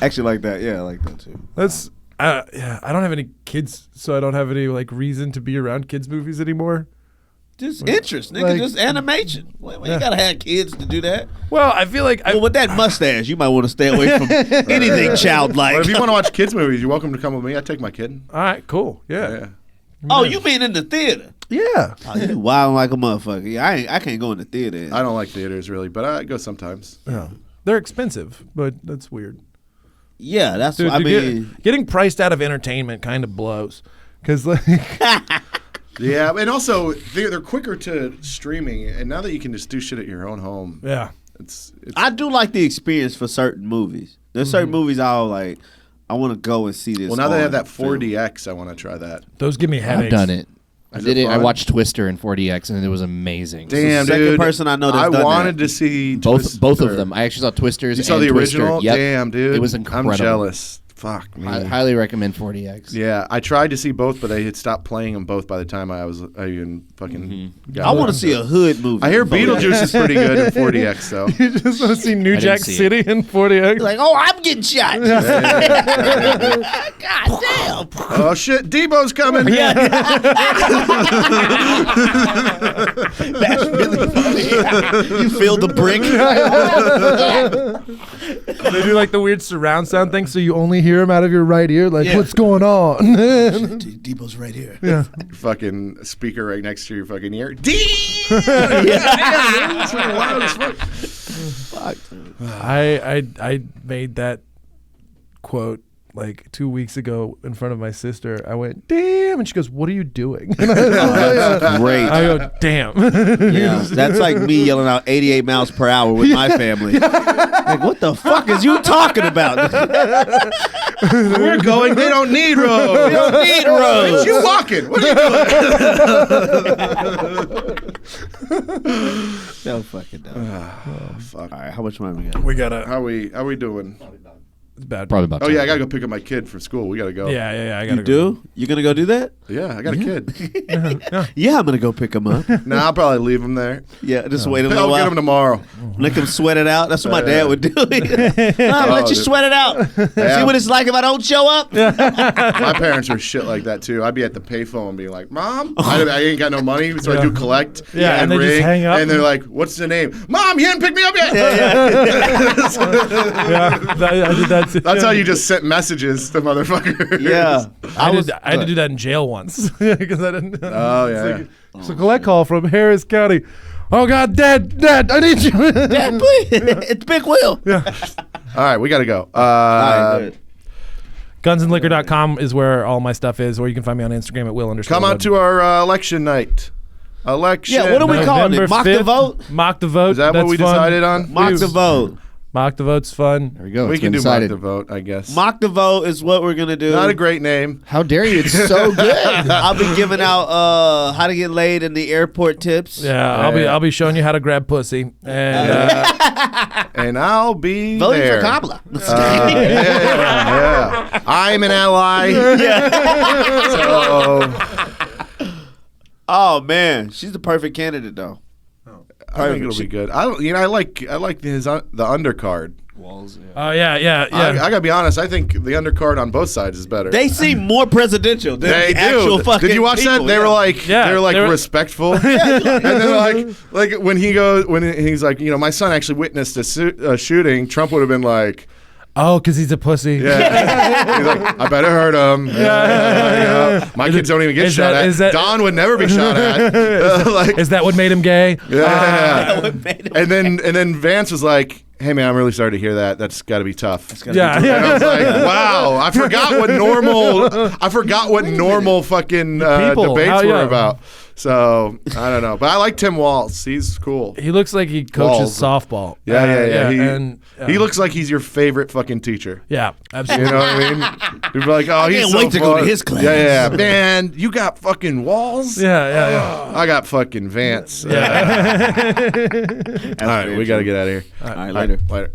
Actually, like that. Yeah, I like that too. That's yeah. I don't have any kids, so I don't have any like reason to be around kids movies anymore. Just interest, nigga. Like- Just animation. Well, you gotta have kids to do that. Well, I feel like Well, with that mustache, you might want to stay away from anything childlike. Or if you want to watch kids movies, you're welcome to come with me. I take my kid. all right, cool, yeah. Yeah. Oh, you mean in the theater? Yeah. Oh, you wilding like a motherfucker. Yeah, I can't go in the theater. I don't like theaters really, but I go sometimes. Yeah. They're expensive, but that's weird. Yeah, that's Dude, what I mean. getting priced out of entertainment kind of blows. Because, like, Yeah, and also they're quicker to streaming, and now that you can just do shit at your own home, yeah. it's I do like the experience for certain movies. There's certain movies I'll like. I want to go and see this. well now they on have that film. 4DX. I want to try that. Those give me headaches. I've done it. I did it. I watched Twister in 4DX, and it was amazing. Damn, Second dude. person I know that's I done wanted that. to see Both of them. I actually saw Twisters. You saw and the Twister. original? Yep. Damn, dude. It was incredible. I'm jealous. Fuck me. I highly recommend 4DX. Yeah, I tried to see both, but they had stopped playing them both by the time I even fucking got I want to them. see a hood movie. I hear Beetlejuice is pretty good in 4DX, though. You just want to see New I Jack didn't see City in 40X. Like, oh, I'm getting shot. God damn. Oh, shit, Debo's coming. That's really funny. You feel the brick. They do like the weird surround sound thing, so you only hear him out of your right ear. Like, Yeah. what's going on? Debo's right here. Yeah. Fucking speaker right next to your fucking ear. It's fucking loud as fuck. I made that quote like 2 weeks ago in front of my sister. I went, damn, and she goes, what are you doing? And That's great. I go, damn. Yeah, that's like me yelling out 88 miles per hour with my family. Like, what the fuck is you talking about? We're going. They don't need roads. We don't need Bitch, roads. you walking. What are you doing? No fucking no. Oh, fuck. All right, how much money we got? We gotta. How we doing? It's bad. Probably about. Oh, 10. yeah, I got to go pick up my kid from school. We got to go. Yeah. I gotta You do? You gonna go do that? Yeah, I got a kid. Yeah, I'm gonna go pick him up. Nah, I'll probably leave him there. Yeah, just wait a I'll little get while. him tomorrow. Let him sweat it out. That's what my dad would do. Let you dude. sweat it out. Yeah. See what it's like if I don't show up? My parents are shit like that, too. I'd be at the payphone being like, Mom, I ain't got no money, so I do collect Yeah, and they ring, just hang up. and they're like, what's the name? Mom, you didn't pick me up yet. I did that too. That's how you just sent messages to motherfuckers. Yeah. I had to do that in jail once because I didn't. Oh, yeah. It's a collect call from Harris County. Oh God, Dad, I need you. Dad, please. It's Big Will. All right, we got to go. All right, good. Gunsandliquor.com is where all my stuff is, or you can find me on Instagram at Will_. Come out to our election night. Election. Yeah, what are we calling it? November Mock the 5th. vote? Mock the vote. Is that what That's we fun. decided on? Mock the vote. Mock the vote's fun. There we go. We It's can been do mock decided. the vote, I guess. Mock the vote is what we're gonna do. Not a great name. How dare you? It's so good. I'll be giving out how to get laid in the airport tips. Yeah, I'll be showing you how to grab pussy. And And I'll be Voting there. for Kamala. Yeah. I'm an ally. So Oh man, she's the perfect candidate though. I think it'll be good. I like his the undercard. oh yeah. I gotta be honest. I think the undercard on both sides is better. They seem more presidential than They the actual do. fucking Did you watch people. that? They were like, Yeah, they were like they were- respectful, and then like when he's like, my son actually witnessed a shooting. Trump would have been like, Oh, because he's a pussy. yeah, he's like, I better hurt him. Yeah. My kids don't even get is shot that- at. is that- Don would never be shot at. Like, Is that what made him gay? yeah. And then Vance was like, hey man, I'm really sorry to hear that. That's got to be tough. Yeah. And I was like, wow, I forgot what normal fucking People, debates how- were yeah. about. So I don't know, but I like Tim Walz. He's cool. He looks like he coaches softball. Yeah. He He looks like he's your favorite fucking teacher. Yeah, You absolutely. know what I mean? You'd be like, oh, he's can't so wait to go to fun. his class. Yeah, man, you got fucking Walls. Yeah. I got fucking Vance. Yeah. All right, we got to get out of here. All right, later. Later.